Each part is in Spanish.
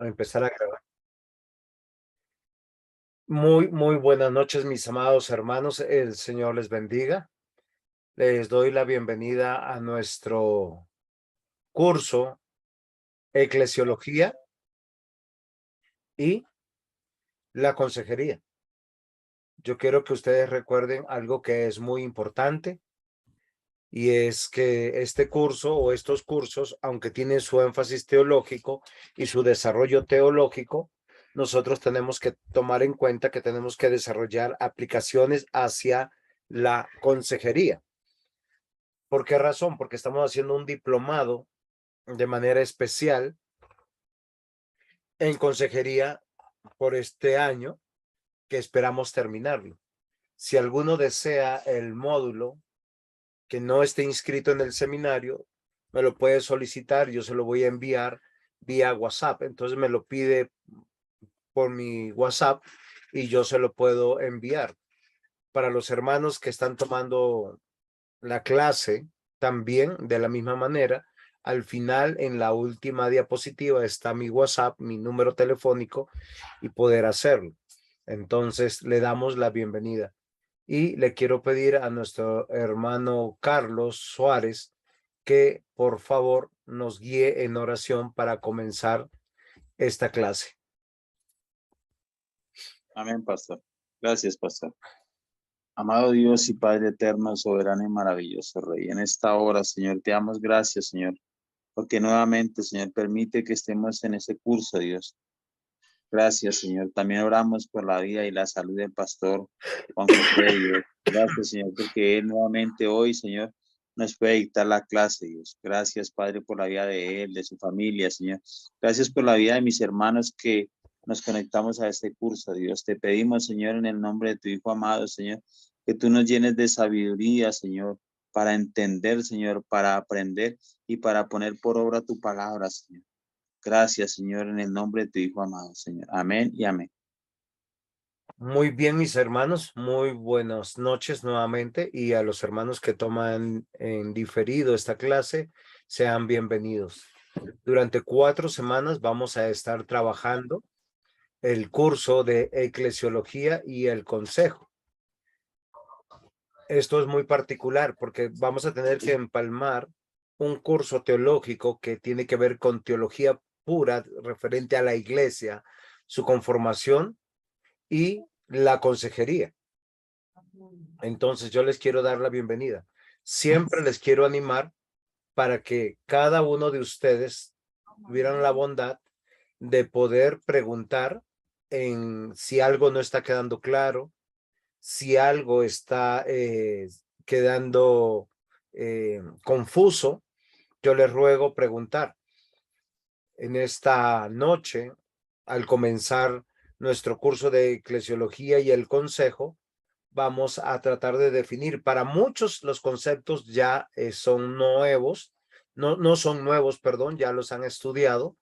A empezar a grabar. Muy buenas noches, mis amados hermanos. El Señor les bendiga. Les doy la bienvenida a nuestro curso Eclesiología y la Consejería. Yo quiero que ustedes recuerden algo que es muy importante y es que este curso o estos cursos, aunque tienen su énfasis teológico y su desarrollo teológico, nosotros tenemos que tomar en cuenta que tenemos que desarrollar aplicaciones hacia la consejería. ¿Por qué razón? Porque estamos haciendo un diplomado de manera especial en consejería por este año que esperamos terminarlo. Si alguno desea el módulo que no esté inscrito en el seminario, me lo puede solicitar, yo se lo voy a enviar vía WhatsApp. Entonces me lo pide por mi WhatsApp y yo se lo puedo enviar. Para los hermanos que están tomando la clase, también de la misma manera, al final, en la última diapositiva, está mi WhatsApp, mi número telefónico y poder hacerlo. Entonces, le damos la bienvenida. Y le quiero pedir a nuestro hermano Carlos Suárez que por favor nos guíe en oración para comenzar esta clase. Amén, pastor. Gracias, pastor. Amado Dios y Padre eterno, soberano y maravilloso Rey, en esta hora, Señor, te damos gracias, Señor, porque nuevamente, Señor, permite que estemos en este curso, Dios. Gracias, Señor. También oramos por la vida y la salud del pastor Juan José, Dios. Gracias, Señor, porque él nuevamente hoy, Señor, nos puede dictar la clase, Dios. Gracias, Padre, por la vida de él, de su familia, Señor. Gracias por la vida de mis hermanos que nos conectamos a este curso, Dios. Te pedimos, Señor, en el nombre de tu Hijo amado, Señor, que tú nos llenes de sabiduría, Señor, para entender, Señor, para aprender y para poner por obra tu palabra, Señor. Gracias, Señor, en el nombre de tu Hijo amado, Señor. Amén y amén. Muy bien, mis hermanos, muy buenas noches nuevamente y a los hermanos que toman en diferido esta clase, sean bienvenidos. Durante 4 semanas vamos a estar trabajando el curso de Eclesiología y el Consejo. Esto es muy particular porque vamos a tener que empalmar un curso teológico que tiene que ver con teología pura referente a la iglesia, su conformación y la consejería. Entonces yo les quiero dar la bienvenida. Siempre les quiero animar para que cada uno de ustedes tuvieran la bondad de poder preguntar en si algo no está quedando claro, si algo está quedando confuso. Yo les ruego preguntar. En esta noche, al comenzar nuestro curso de eclesiología y el consejo, vamos a tratar de definir. Para muchos los conceptos ya son nuevos, no son nuevos, perdón, ya los han estudiado,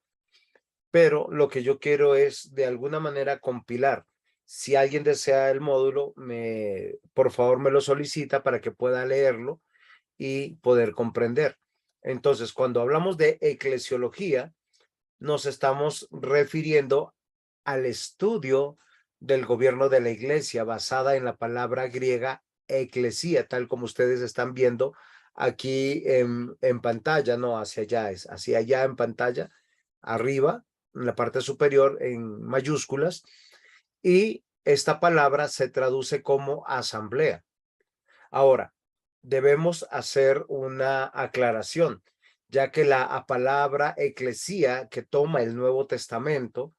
pero lo que yo quiero es de alguna manera compilar. Si alguien desea el módulo, por favor me lo solicita para que pueda leerlo y poder comprender. Entonces, cuando hablamos de eclesiología, nos estamos refiriendo al estudio del gobierno de la iglesia basada en la palabra griega eclesía, tal como ustedes están viendo aquí en pantalla, no hacia allá, es hacia allá en pantalla, arriba, en la parte superior en mayúsculas, y esta palabra se traduce como asamblea. Ahora, debemos hacer una aclaración, ya que la palabra eclesía que toma el Nuevo Testamento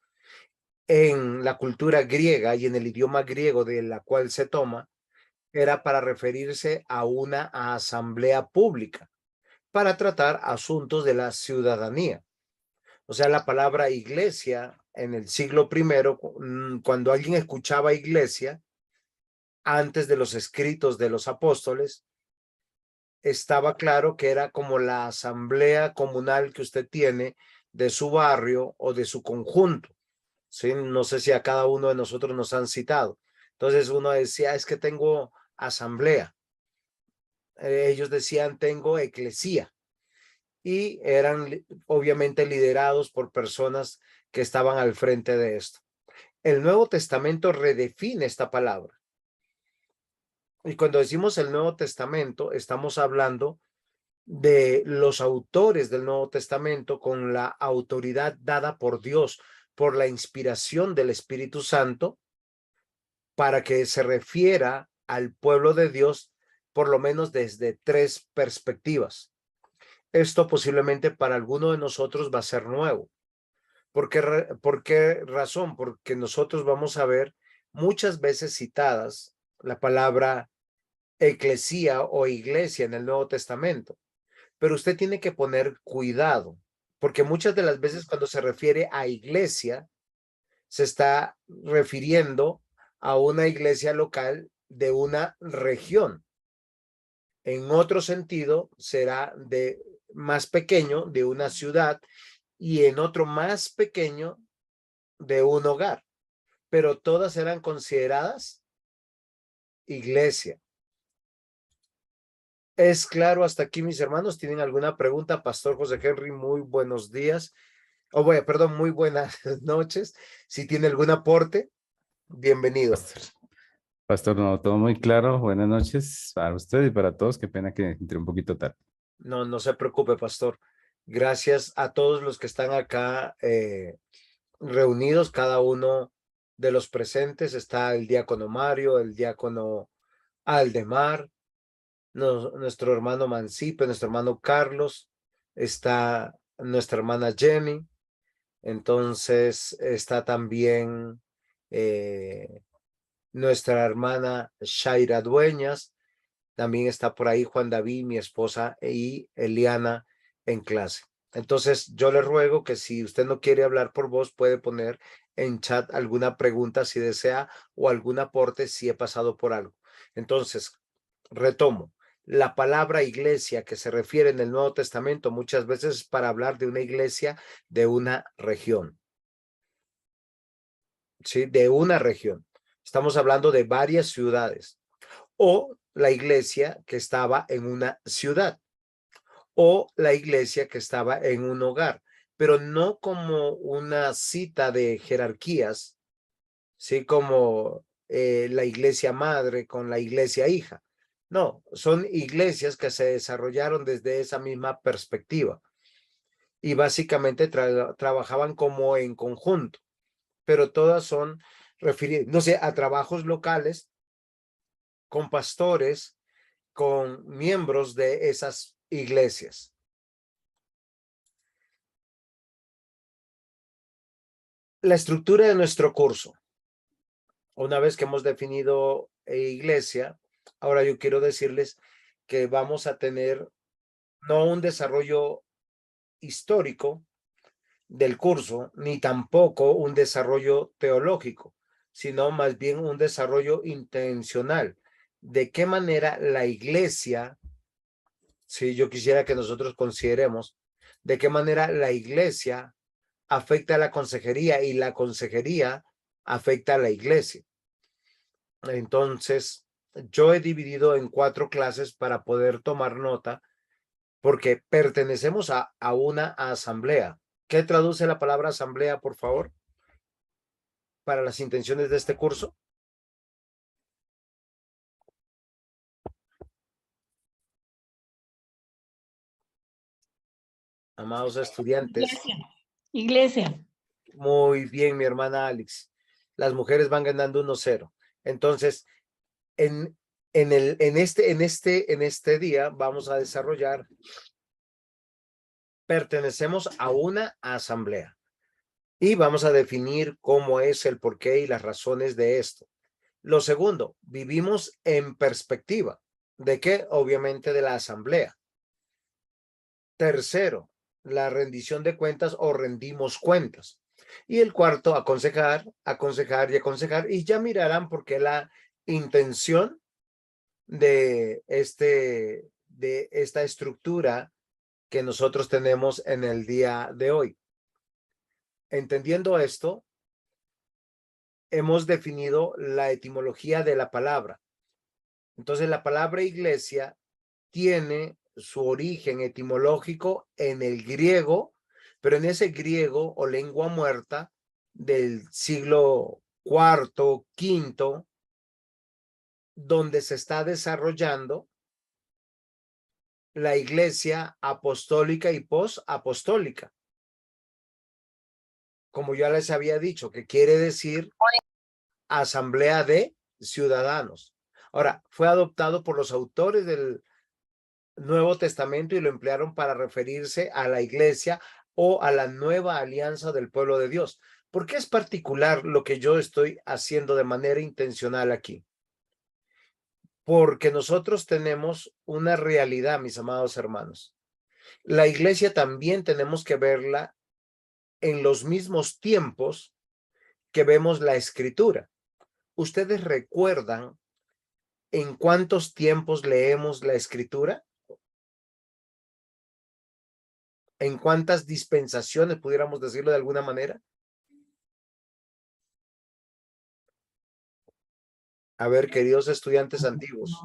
en la cultura griega y en el idioma griego de la cual se toma, era para referirse a una asamblea pública para tratar asuntos de la ciudadanía. O sea, la palabra iglesia en el siglo I, cuando alguien escuchaba iglesia, antes de los escritos de los apóstoles, estaba claro que era como la asamblea comunal que usted tiene de su barrio o de su conjunto. ¿Sí? No sé si a cada uno de nosotros nos han citado. Entonces uno decía, es que tengo asamblea. Ellos decían, tengo eclesía. Y eran obviamente liderados por personas que estaban al frente de esto. El Nuevo Testamento redefine esta palabra. Y cuando decimos el Nuevo Testamento, estamos hablando de los autores del Nuevo Testamento con la autoridad dada por Dios, por la inspiración del Espíritu Santo, para que se refiera al pueblo de Dios, por lo menos desde tres perspectivas. Esto posiblemente para alguno de nosotros va a ser nuevo. ¿Por qué razón? Porque nosotros vamos a ver muchas veces citadas la palabra eclesía o iglesia en el Nuevo Testamento, pero usted tiene que poner cuidado, porque muchas de las veces cuando se refiere a iglesia, se está refiriendo a una iglesia local de una región. En otro sentido, será de más pequeño, de una ciudad, y en otro más pequeño, de un hogar, pero todas eran consideradas iglesia. ¿Es claro hasta aquí, mis hermanos? ¿Tienen alguna pregunta? Pastor José Henry, muy buenos días. Perdón, muy buenas noches. Si tiene algún aporte, bienvenido. Pastor, no, todo muy claro. Buenas noches para usted y para todos. Qué pena que entre un poquito tarde. No, no se preocupe, pastor. Gracias a todos los que están acá reunidos, cada uno de los presentes. Está el diácono Mario, el diácono Aldemar, nuestro hermano Mancipe, nuestro hermano Carlos, está nuestra hermana Jenny, entonces está también nuestra hermana Shaira Dueñas, también está por ahí Juan David, mi esposa, y Eliana en clase. Entonces yo le ruego que si usted no quiere hablar por voz, puede poner en chat alguna pregunta si desea o algún aporte si he pasado por algo. Entonces, retomo. La palabra iglesia que se refiere en el Nuevo Testamento muchas veces es para hablar de una iglesia de una región. ¿Sí? De una región. Estamos hablando de varias ciudades. O la iglesia que estaba en una ciudad. O la iglesia que estaba en un hogar. Pero no como una cita de jerarquías, ¿sí? Como la iglesia madre con la iglesia hija. No, son iglesias que se desarrollaron desde esa misma perspectiva y básicamente trabajaban como en conjunto, pero todas son refiriéndose a trabajos locales con pastores, con miembros de esas iglesias. La estructura de nuestro curso. Una vez que hemos definido iglesia, ahora yo quiero decirles que vamos a tener no un desarrollo histórico del curso, ni tampoco un desarrollo teológico, sino más bien un desarrollo intencional. ¿De qué manera la iglesia, si yo quisiera que nosotros consideremos, de qué manera la iglesia afecta a la consejería y la consejería afecta a la iglesia? Entonces, yo he dividido en 4 clases para poder tomar nota, porque pertenecemos a una asamblea. ¿Qué traduce la palabra asamblea, por favor, para las intenciones de este curso? Amados estudiantes. Iglesia. Muy bien, mi hermana Alex. Las mujeres van ganando 1-0. Entonces, en este día vamos a desarrollar, pertenecemos a una asamblea y vamos a definir cómo es el porqué y las razones de esto. Lo segundo, vivimos en perspectiva. ¿De qué? Obviamente de la asamblea. Tercero, la rendición de cuentas o rendimos cuentas. Y el cuarto, aconsejar, aconsejar y aconsejar. Y ya mirarán por qué la intención de esta estructura que nosotros tenemos en el día de hoy. Entendiendo esto, hemos definido la etimología de la palabra. Entonces, la palabra iglesia tiene su origen etimológico en el griego, pero en ese griego o lengua muerta del siglo IV, V, donde se está desarrollando la iglesia apostólica y posapostólica, como ya les había dicho, que quiere decir asamblea de ciudadanos. Ahora, fue adoptado por los autores del Nuevo Testamento y lo emplearon para referirse a la iglesia o a la nueva alianza del pueblo de Dios. ¿Por qué es particular lo que yo estoy haciendo de manera intencional aquí? Porque nosotros tenemos una realidad, mis amados hermanos. La iglesia también tenemos que verla en los mismos tiempos que vemos la escritura. ¿Ustedes recuerdan en cuántos tiempos leemos la escritura? ¿En cuántas dispensaciones, pudiéramos decirlo de alguna manera? A ver, queridos estudiantes antiguos.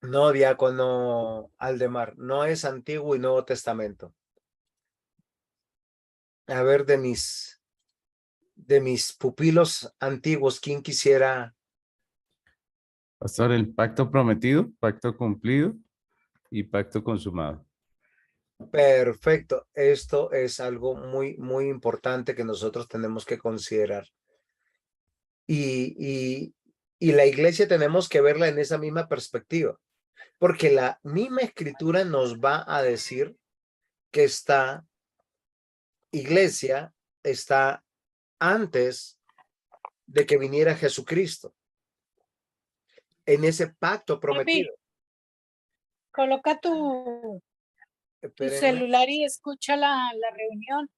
No, diácono Aldemar, no es Antiguo y Nuevo Testamento. A ver, de mis pupilos antiguos, ¿quién quisiera? Pastor, el pacto prometido, pacto cumplido y pacto consumado. Perfecto. Esto es algo muy, muy importante que nosotros tenemos que considerar. Y la iglesia tenemos que verla en esa misma perspectiva, porque la misma escritura nos va a decir que esta iglesia está antes de que viniera Jesucristo, en ese pacto prometido. Coloca tu Espérenme. celular y escucha la reunión.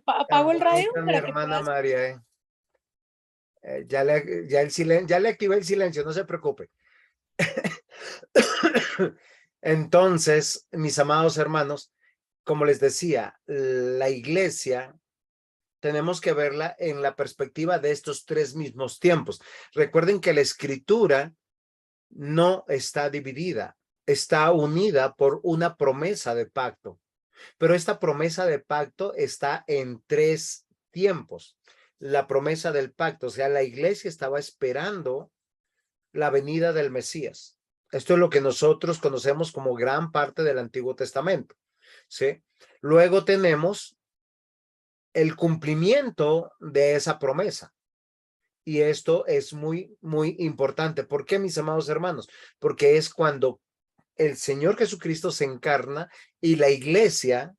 Apago el radio Mi para que hermana puedas. María, ya le activé el silencio, no se preocupe. Entonces, mis amados hermanos, como les decía, la iglesia tenemos que verla en la perspectiva de estos tres mismos tiempos. Recuerden que la escritura no está dividida, está unida por una promesa de pacto, pero esta promesa de pacto está en tres tiempos. La promesa del pacto, o sea, la iglesia estaba esperando la venida del Mesías. Esto es lo que nosotros conocemos como gran parte del Antiguo Testamento, ¿sí? Luego tenemos el cumplimiento de esa promesa. Y esto es muy, muy importante. ¿Por qué, mis amados hermanos? Porque es cuando el Señor Jesucristo se encarna y la iglesia,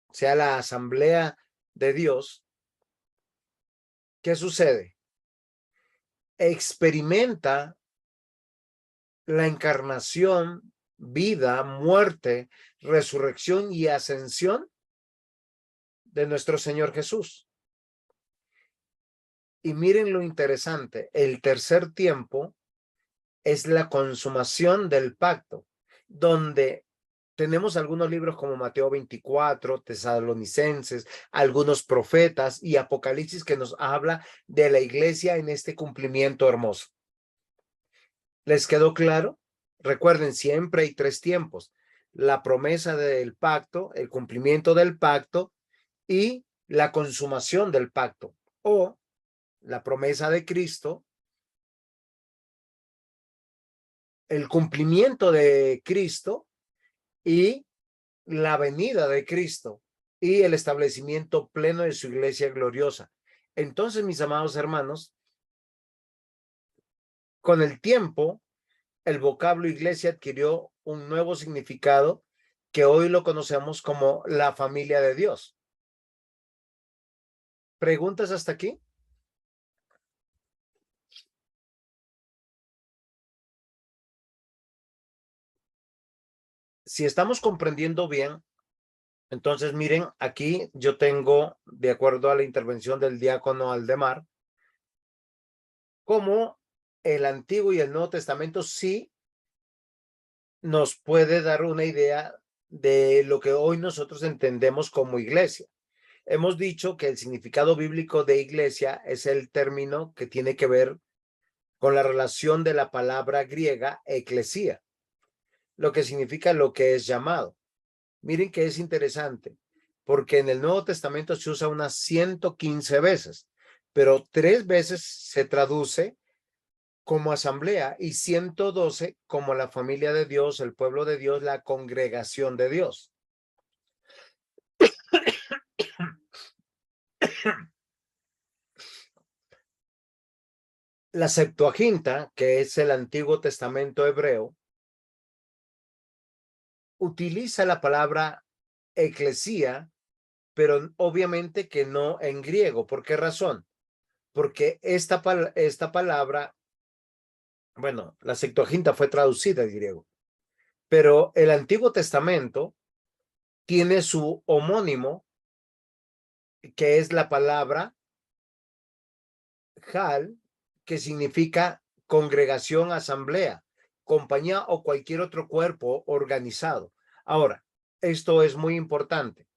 o sea, la asamblea de Dios, ¿qué sucede? Experimenta la encarnación, vida, muerte, resurrección y ascensión de nuestro Señor Jesús. Y miren lo interesante, el tercer tiempo es la consumación del pacto, donde tenemos algunos libros como Mateo 24, Tesalonicenses, algunos profetas y Apocalipsis que nos habla de la iglesia en este cumplimiento hermoso. ¿Les quedó claro? Recuerden, siempre hay tres tiempos: la promesa del pacto, el cumplimiento del pacto y la consumación del pacto, o la promesa de Cristo, el cumplimiento de Cristo y la venida de Cristo y el establecimiento pleno de su iglesia gloriosa. Entonces, mis amados hermanos, con el tiempo, el vocablo iglesia adquirió un nuevo significado que hoy lo conocemos como la familia de Dios. ¿Preguntas hasta aquí? Si estamos comprendiendo bien, entonces miren, aquí yo tengo, de acuerdo a la intervención del diácono Aldemar, cómo el Antiguo y el Nuevo Testamento sí nos puede dar una idea de lo que hoy nosotros entendemos como iglesia. Hemos dicho que el significado bíblico de iglesia es el término que tiene que ver con la relación de la palabra griega eclesía, lo que significa lo que es llamado. Miren que es interesante, porque en el Nuevo Testamento se usa unas 115 veces, pero 3 veces se traduce como asamblea y 112 como la familia de Dios, el pueblo de Dios, la congregación de Dios. La Septuaginta, que es el Antiguo Testamento hebreo, utiliza la palabra eclesía, pero obviamente que no en griego. ¿Por qué razón? Porque esta palabra, bueno, la Septuaginta fue traducida al griego, pero el Antiguo Testamento tiene su homónimo, que es la palabra Hal, que significa congregación, asamblea, compañía o cualquier otro cuerpo organizado. Ahora, esto es muy importante.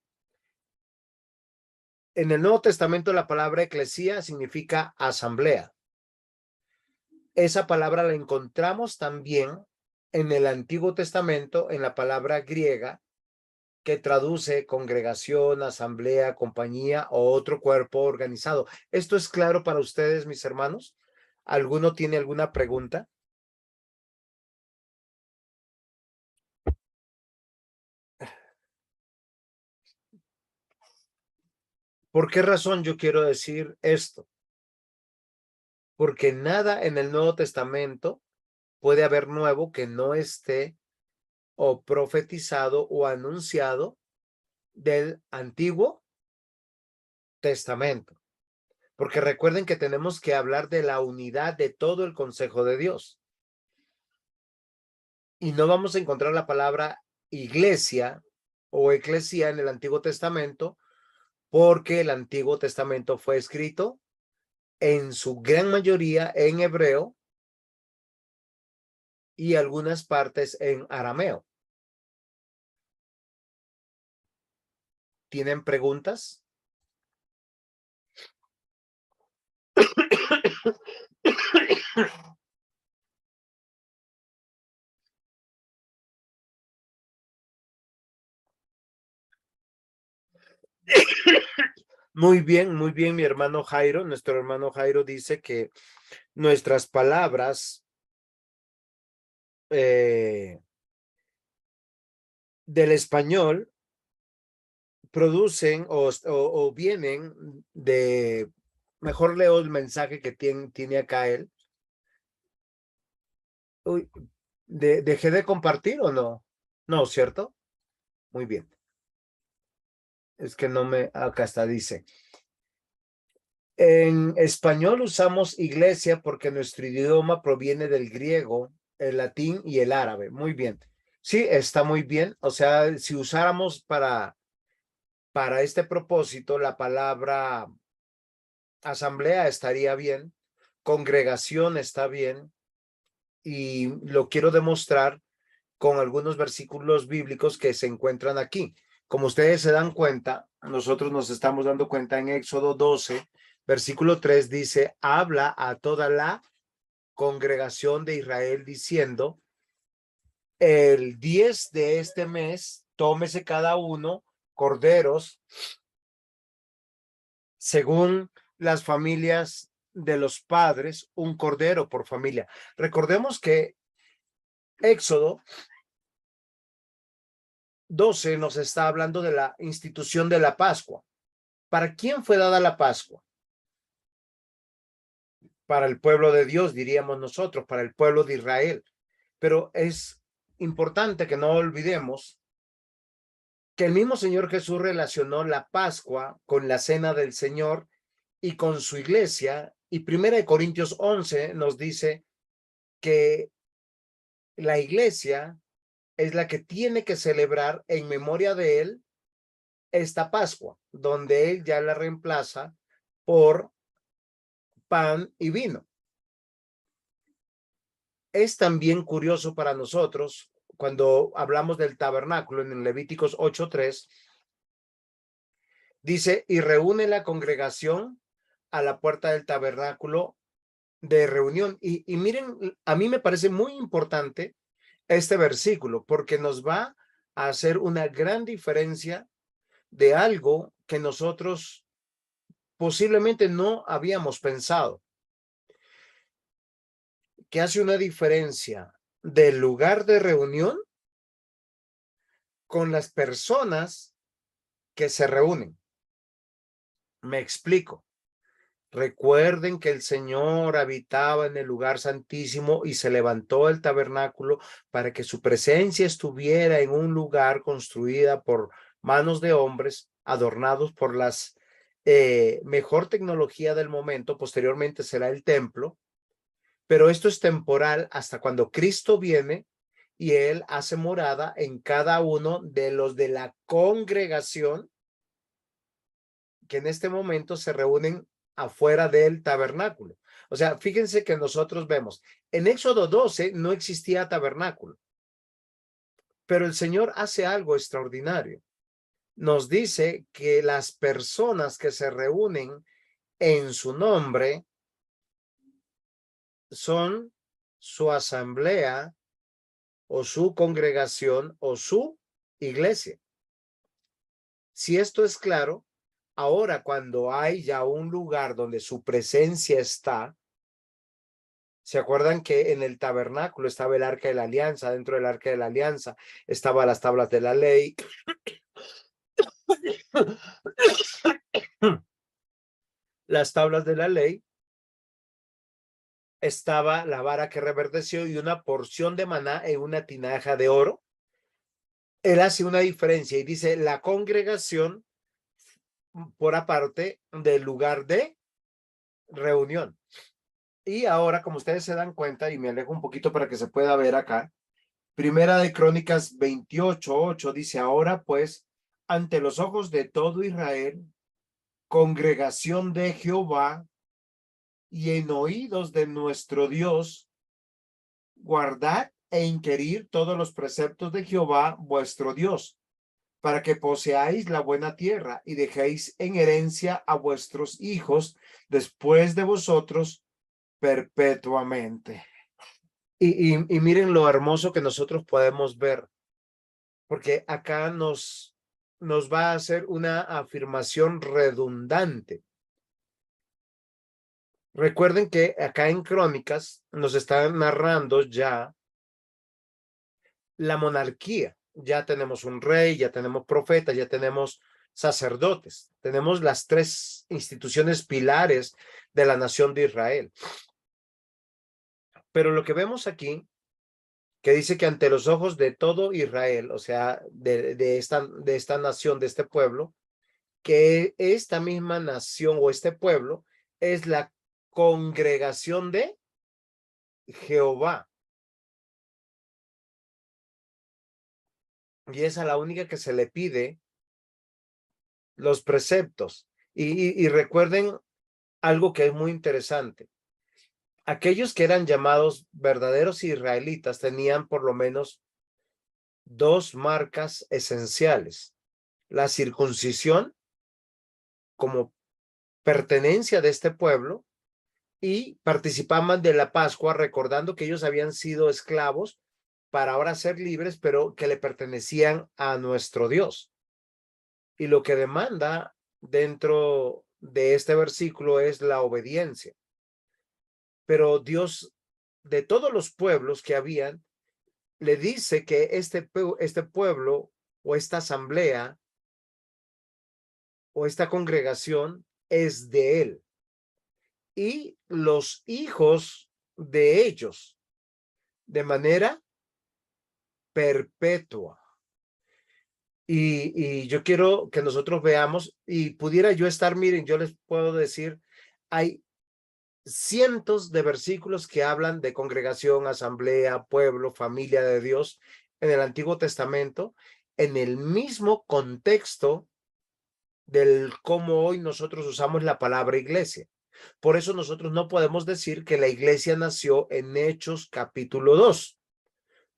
En el Nuevo Testamento la palabra eclesía significa asamblea. Esa palabra la encontramos también en el Antiguo Testamento en la palabra griega que traduce congregación, asamblea, compañía o otro cuerpo organizado. ¿Esto es claro para ustedes, mis hermanos? ¿Alguno tiene alguna pregunta? ¿Por qué razón yo quiero decir esto? Porque nada en el Nuevo Testamento puede haber nuevo que no esté o profetizado o anunciado del Antiguo Testamento. Porque recuerden que tenemos que hablar de la unidad de todo el consejo de Dios. Y no vamos a encontrar la palabra iglesia o eclesía en el Antiguo Testamento, porque el Antiguo Testamento fue escrito en su gran mayoría en hebreo y algunas partes en arameo. ¿Tienen preguntas? Muy bien, mi hermano Jairo. Nuestro hermano Jairo dice que nuestras palabras del español producen o vienen de, mejor leo el mensaje que tiene acá él. Uy, ¿dejé de compartir o no? No, ¿cierto? Muy bien. Es que no me, acá está, dice. En español usamos iglesia porque nuestro idioma proviene del griego, el latín y el árabe. Muy bien. Sí, está muy bien. O sea, si usáramos para este propósito la palabra asamblea estaría bien, congregación está bien, y lo quiero demostrar con algunos versículos bíblicos que se encuentran aquí. Como ustedes se dan cuenta, nosotros nos estamos dando cuenta en Éxodo 12, versículo 3 dice, habla a toda la congregación de Israel diciendo, el 10 de este mes, tómese cada uno corderos según las familias de los padres, un cordero por familia. Recordemos que Éxodo 12 nos está hablando de la institución de la Pascua. ¿Para quién fue dada la Pascua? Para el pueblo de Dios, diríamos nosotros, para el pueblo de Israel. Pero es importante que no olvidemos que el mismo Señor Jesús relacionó la Pascua con la cena del Señor y con su iglesia. Y 1 Corintios 11 nos dice que la iglesia es la que tiene que celebrar en memoria de él esta Pascua, donde él ya la reemplaza por pan y vino. Es también curioso para nosotros cuando hablamos del tabernáculo en Levíticos 8:3, dice, y reúne la congregación a la puerta del tabernáculo de reunión. Y miren, a mí me parece muy importante este versículo, porque nos va a hacer una gran diferencia de algo que nosotros posiblemente no habíamos pensado, que hace una diferencia del lugar de reunión con las personas que se reúnen. Me explico. Recuerden que el Señor habitaba en el lugar santísimo y se levantó el tabernáculo para que su presencia estuviera en un lugar construida por manos de hombres, adornados por las mejor tecnología del momento. Posteriormente será el templo, pero esto es temporal hasta cuando Cristo viene y Él hace morada en cada uno de los de la congregación que en este momento se reúnen afuera del tabernáculo. O sea, fíjense que nosotros vemos, en Éxodo 12 no existía tabernáculo, pero el Señor hace algo extraordinario. Nos dice que las personas que se reúnen en su nombre son su asamblea o su congregación o su iglesia. Si esto es claro, ahora cuando hay ya un lugar donde su presencia está, ¿se acuerdan que en el tabernáculo estaba el arca de la alianza? Dentro del arca de la alianza estaban las tablas de la ley. Las tablas de la ley. Estaba la vara que reverdeció y una porción de maná en una tinaja de oro. Él hace una diferencia y dice la congregación por aparte del lugar de reunión. Y ahora, como ustedes se dan cuenta, y me alejo un poquito para que se pueda ver acá, Primera de Crónicas 28:8 dice, ahora pues, ante los ojos de todo Israel, congregación de Jehová, y en oídos de nuestro Dios, guardad e inquirir todos los preceptos de Jehová, vuestro Dios, para que poseáis la buena tierra y dejéis en herencia a vuestros hijos después de vosotros perpetuamente. Y miren lo hermoso que nosotros podemos ver, porque acá nos va a hacer una afirmación redundante. Recuerden que acá en Crónicas nos están narrando ya la monarquía. Ya tenemos un rey, ya tenemos profetas, ya tenemos sacerdotes. Tenemos las tres instituciones pilares de la nación de Israel. Pero lo que vemos aquí, que dice que ante los ojos de todo Israel, o sea, de esta nación, de este pueblo, que esta misma nación o este pueblo es la congregación de Jehová. Y es a la única que se le pide los preceptos. Y recuerden algo que es muy interesante. Aquellos que eran llamados verdaderos israelitas tenían por lo menos dos marcas esenciales. La circuncisión como pertenencia de este pueblo y participaban de la Pascua recordando que ellos habían sido esclavos para ahora ser libres, pero que le pertenecían a nuestro Dios. Y lo que demanda dentro de este versículo es la obediencia. Pero Dios, de todos los pueblos que habían, le dice que este pueblo o esta asamblea o esta congregación es de él. Y los hijos de ellos, de manera perpetua. Y yo quiero que nosotros veamos, y pudiera yo estar, miren, yo les puedo decir, hay cientos de versículos que hablan de congregación, asamblea, pueblo, familia de Dios en el Antiguo Testamento, en el mismo contexto del cómo hoy nosotros usamos la palabra iglesia. Por eso nosotros no podemos decir que la iglesia nació en Hechos capítulo 2,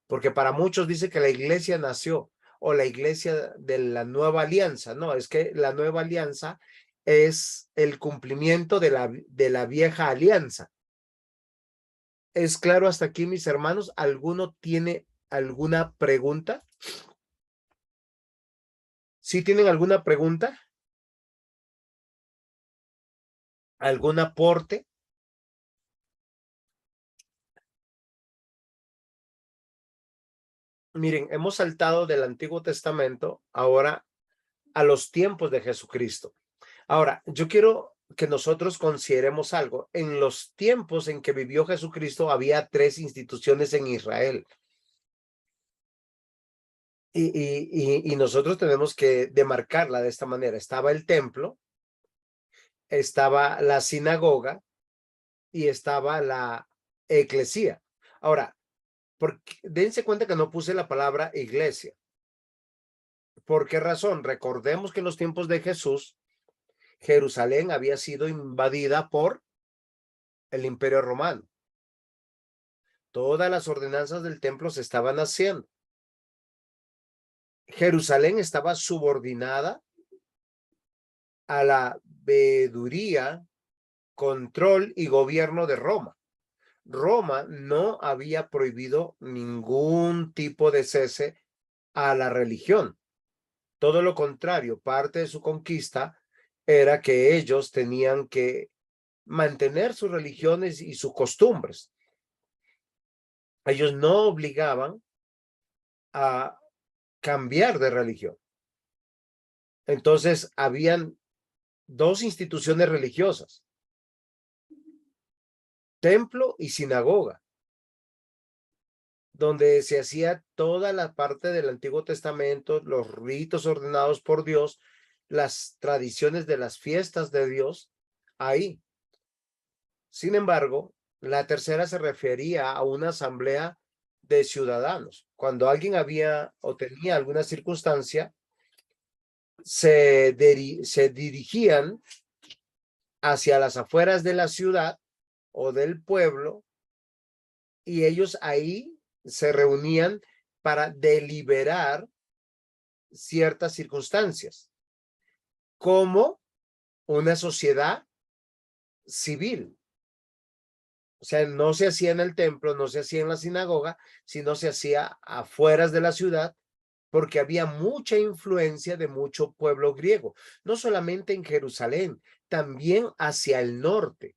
porque para muchos dice que la iglesia nació o la iglesia de la nueva alianza. No, es que la nueva alianza es el cumplimiento de la vieja alianza. ¿Es claro hasta aquí, mis hermanos? ¿Alguno tiene alguna pregunta? ¿Sí tienen alguna pregunta? ¿Algún aporte? Miren, hemos saltado del Antiguo Testamento ahora a los tiempos de Jesucristo. Ahora, yo quiero que nosotros consideremos algo. En los tiempos en que vivió Jesucristo había 3 instituciones en Israel. Y nosotros tenemos que demarcarla de esta manera. Estaba el templo, estaba la sinagoga y estaba la eclesía. Ahora, dense cuenta que no puse la palabra iglesia. ¿Por qué razón? Recordemos que en los tiempos de Jesús, Jerusalén había sido invadida por el Imperio Romano. Todas las ordenanzas del templo se estaban haciendo. Jerusalén estaba subordinada a la veeduría, control y gobierno de Roma. Roma no había prohibido ningún tipo de cese a la religión. Todo lo contrario, parte de su conquista era que ellos tenían que mantener sus religiones y sus costumbres. Ellos no obligaban a cambiar de religión. Entonces, habían 2 instituciones religiosas, templo y sinagoga, donde se hacía toda la parte del Antiguo Testamento, los ritos ordenados por Dios, las tradiciones de las fiestas de Dios, ahí. Sin embargo, la tercera se refería a una asamblea de ciudadanos. Cuando alguien había o tenía alguna circunstancia, se dirigían hacia las afueras de la ciudad o del pueblo y ellos ahí se reunían para deliberar ciertas circunstancias, como una sociedad civil. O sea, no se hacía en el templo, no se hacía en la sinagoga, sino se hacía afueras de la ciudad, porque había mucha influencia de mucho pueblo griego, no solamente en Jerusalén, también hacia el norte.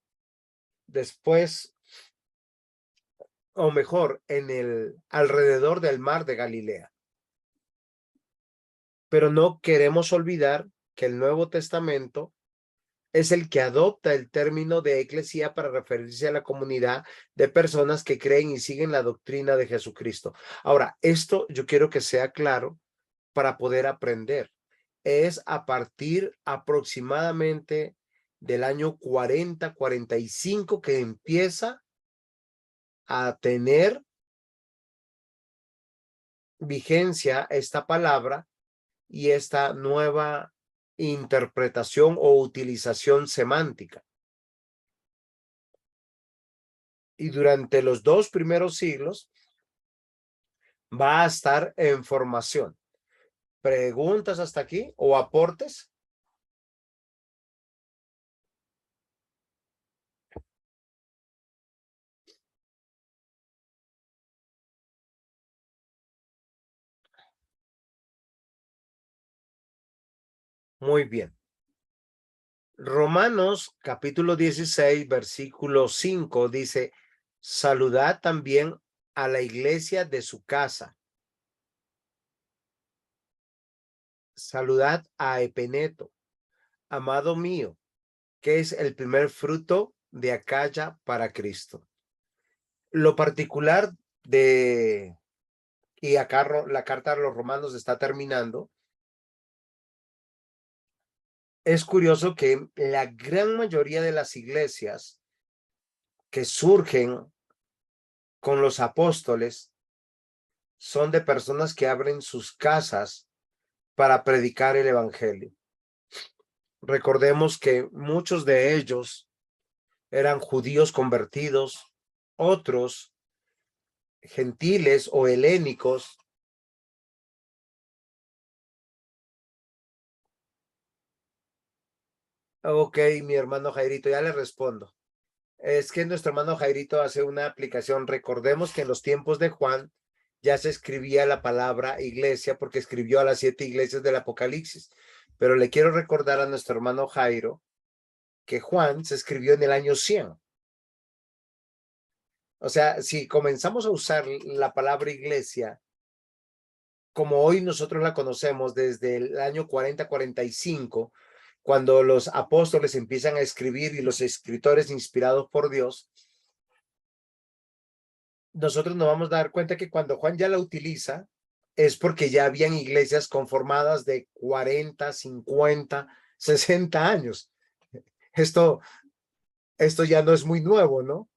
Después, o mejor, en el alrededor del mar de Galilea. Pero no queremos olvidar que el Nuevo Testamento es el que adopta el término de eclesía para referirse a la comunidad de personas que creen y siguen la doctrina de Jesucristo. Ahora, esto yo quiero que sea claro para poder aprender. Es a partir aproximadamente del año 40-45 que empieza a tener vigencia esta palabra y esta nueva interpretación o utilización semántica. Y durante los 2 primeros siglos va a estar en formación. ¿Preguntas hasta aquí o aportes? Muy bien. Romanos capítulo 16, versículo 5 dice, saludad también a la iglesia de su casa. Saludad a Epeneto, amado mío, que es el primer fruto de Acaya para Cristo. Lo particular de, y acá la carta a los romanos está terminando, es curioso que la gran mayoría de las iglesias que surgen con los apóstoles son de personas que abren sus casas para predicar el evangelio. Recordemos que muchos de ellos eran judíos convertidos, otros gentiles o helénicos. Ok, mi hermano Jairito, ya le respondo. Es que nuestro hermano Jairito hace una aplicación. Recordemos que en los tiempos de Juan ya se escribía la palabra iglesia porque escribió a las 7 iglesias del Apocalipsis. Pero le quiero recordar a nuestro hermano Jairo que Juan se escribió en el año 100. O sea, si comenzamos a usar la palabra iglesia como hoy nosotros la conocemos desde el año 40-45, cuando los apóstoles empiezan a escribir y los escritores inspirados por Dios, nosotros nos vamos a dar cuenta que cuando Juan ya la utiliza, es porque ya habían iglesias conformadas de 40, 50, 60 años. Esto ya no es muy nuevo, ¿no?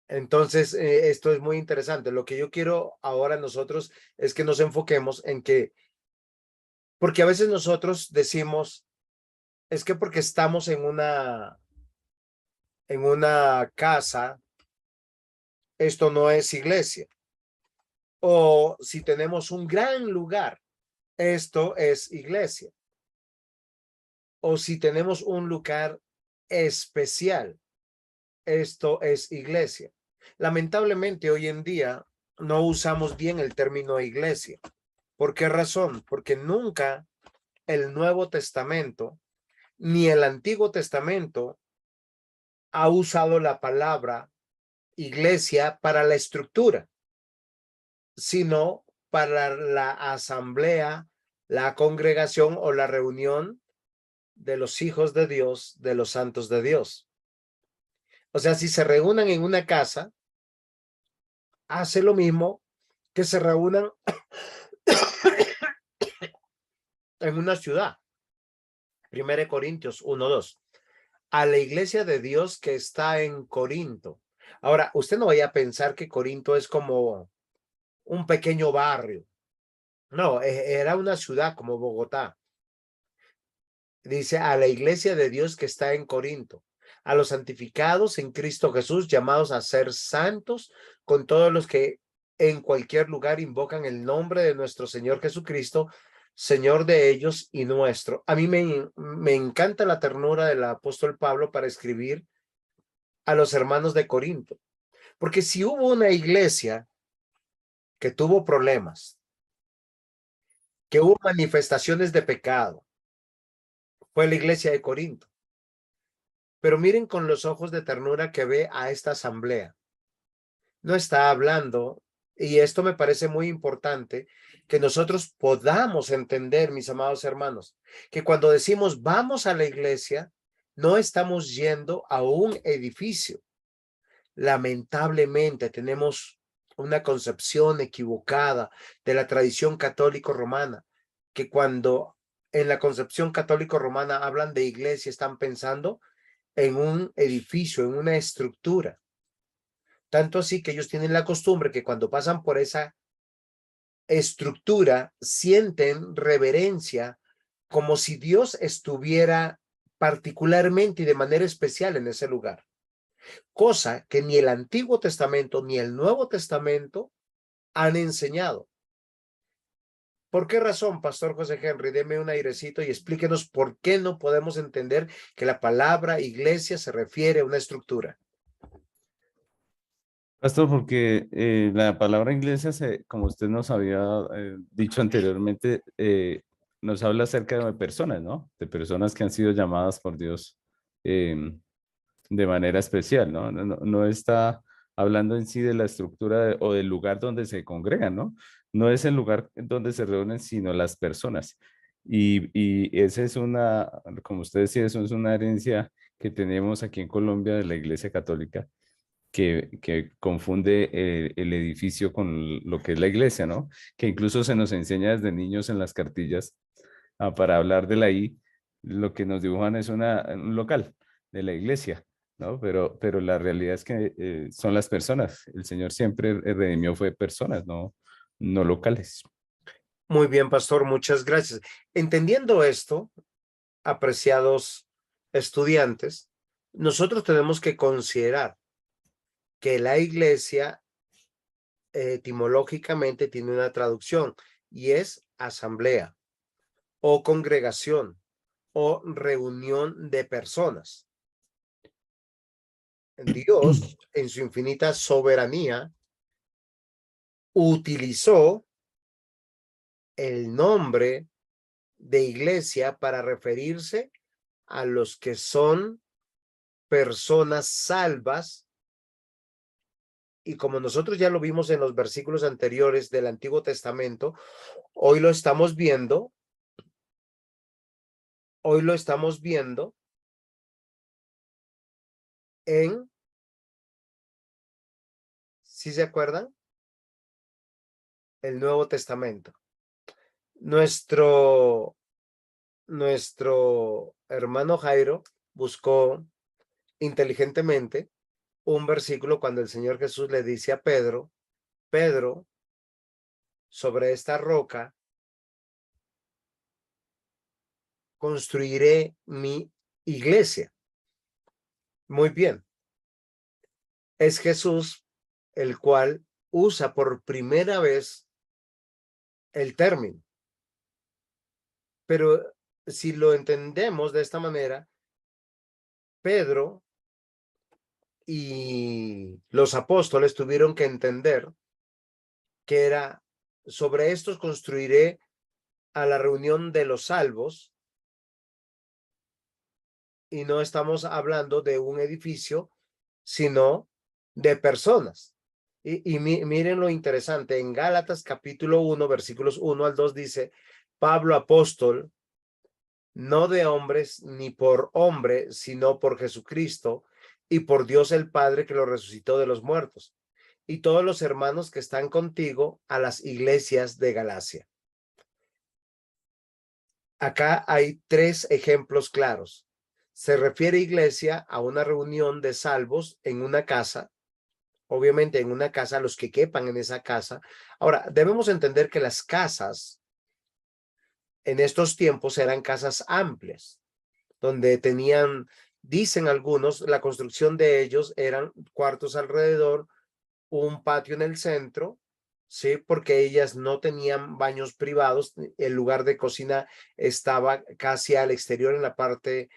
Entonces, esto es muy interesante. Lo que yo quiero ahora nosotros es que nos enfoquemos en que, porque a veces nosotros decimos, es que porque estamos en una casa, esto no es iglesia. O si tenemos un gran lugar, esto es iglesia. O si tenemos un lugar especial, esto es iglesia. Lamentablemente hoy en día no usamos bien el término iglesia. ¿Por qué razón? Porque nunca el Nuevo Testamento ni el Antiguo Testamento ha usado la palabra iglesia para la estructura, sino para la asamblea, la congregación o la reunión de los hijos de Dios, de los santos de Dios. O sea, si se reúnan en una casa, hace lo mismo que se reúnan en una ciudad. 1 Corintios 1:2. A la iglesia de Dios que está en Corinto. Ahora, usted no vaya a pensar que Corinto es como un pequeño barrio. No, era una ciudad como Bogotá. Dice a la iglesia de Dios que está en Corinto, a los santificados en Cristo Jesús, llamados a ser santos, con todos los que en cualquier lugar invocan el nombre de nuestro Señor Jesucristo, Señor de ellos y nuestro. A mí me encanta la ternura del apóstol Pablo para escribir a los hermanos de Corinto, porque si hubo una iglesia que tuvo problemas, que hubo manifestaciones de pecado, fue la iglesia de Corinto. Pero miren con los ojos de ternura que ve a esta asamblea. No está hablando, y esto me parece muy importante, que nosotros podamos entender, mis amados hermanos, que cuando decimos vamos a la iglesia, no estamos yendo a un edificio. Lamentablemente tenemos una concepción equivocada de la tradición católico-romana, que cuando en la concepción católico-romana hablan de iglesia, están pensando en un edificio, en una estructura. Tanto así que ellos tienen la costumbre que cuando pasan por esa estructura, sienten reverencia como si Dios estuviera particularmente y de manera especial en ese lugar. Cosa que ni el Antiguo Testamento ni el Nuevo Testamento han enseñado. ¿Por qué razón, Pastor José Henry? Deme un airecito y explíquenos por qué no podemos entender que la palabra iglesia se refiere a una estructura. Pastor, porque la palabra iglesia, como usted nos había dicho anteriormente, nos habla acerca de personas, ¿no? De personas que han sido llamadas por Dios de manera especial, ¿no? No está hablando en sí de la estructura o del lugar donde se congregan, ¿no? No es el lugar donde se reúnen, sino las personas. Y esa es como usted decía, eso es una herencia que tenemos aquí en Colombia de la Iglesia Católica que confunde el edificio con lo que es la iglesia, ¿no? Que incluso se nos enseña desde niños en las cartillas para hablar de la I, lo que nos dibujan es un local de la iglesia, ¿no? Pero la realidad es que son las personas. El Señor siempre redimió fue personas, no locales. Muy bien, Pastor, muchas gracias. Entendiendo esto, apreciados estudiantes, nosotros tenemos que considerar que la iglesia etimológicamente tiene una traducción y es asamblea o congregación o reunión de personas. Dios, en su infinita soberanía, utilizó el nombre de iglesia para referirse a los que son personas salvas. Y como nosotros ya lo vimos en los versículos anteriores del Antiguo Testamento, hoy lo estamos viendo. Hoy lo estamos viendo en, ¿sí se acuerdan? El Nuevo Testamento. Nuestro hermano Jairo buscó inteligentemente un versículo cuando el Señor Jesús le dice a Pedro, Pedro, sobre esta roca construiré mi iglesia. Muy bien. Es Jesús el cual usa por primera vez el término. Pero si lo entendemos de esta manera, Pedro y los apóstoles tuvieron que entender que era sobre estos construiré a la reunión de los salvos, y no estamos hablando de un edificio, sino de personas. Y miren lo interesante, en Gálatas capítulo 1, versículos 1 al 2 dice, Pablo apóstol, no de hombres ni por hombre, sino por Jesucristo y por Dios el Padre que lo resucitó de los muertos, y todos los hermanos que están contigo a las iglesias de Galacia. Acá hay tres ejemplos claros. Se refiere iglesia a una reunión de salvos en una casa, obviamente en una casa, los que quepan en esa casa. Ahora, debemos entender que las casas en estos tiempos eran casas amplias, donde tenían, dicen algunos, la construcción de ellos eran cuartos alrededor, un patio en el centro, ¿sí? Porque ellas no tenían baños privados, el lugar de cocina estaba casi al exterior en la parte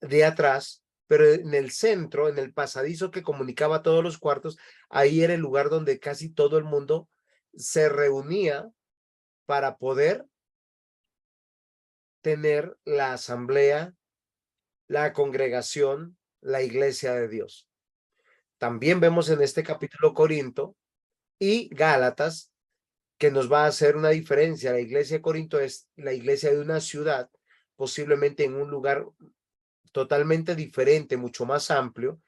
de atrás, pero en el centro, en el pasadizo que comunicaba todos los cuartos, ahí era el lugar donde casi todo el mundo se reunía para poder tener la asamblea, la congregación, la iglesia de Dios. También vemos en este capítulo Corinto y Gálatas que nos va a hacer una diferencia. La iglesia de Corinto es la iglesia de una ciudad, posiblemente en un lugar totalmente diferente, mucho más amplio,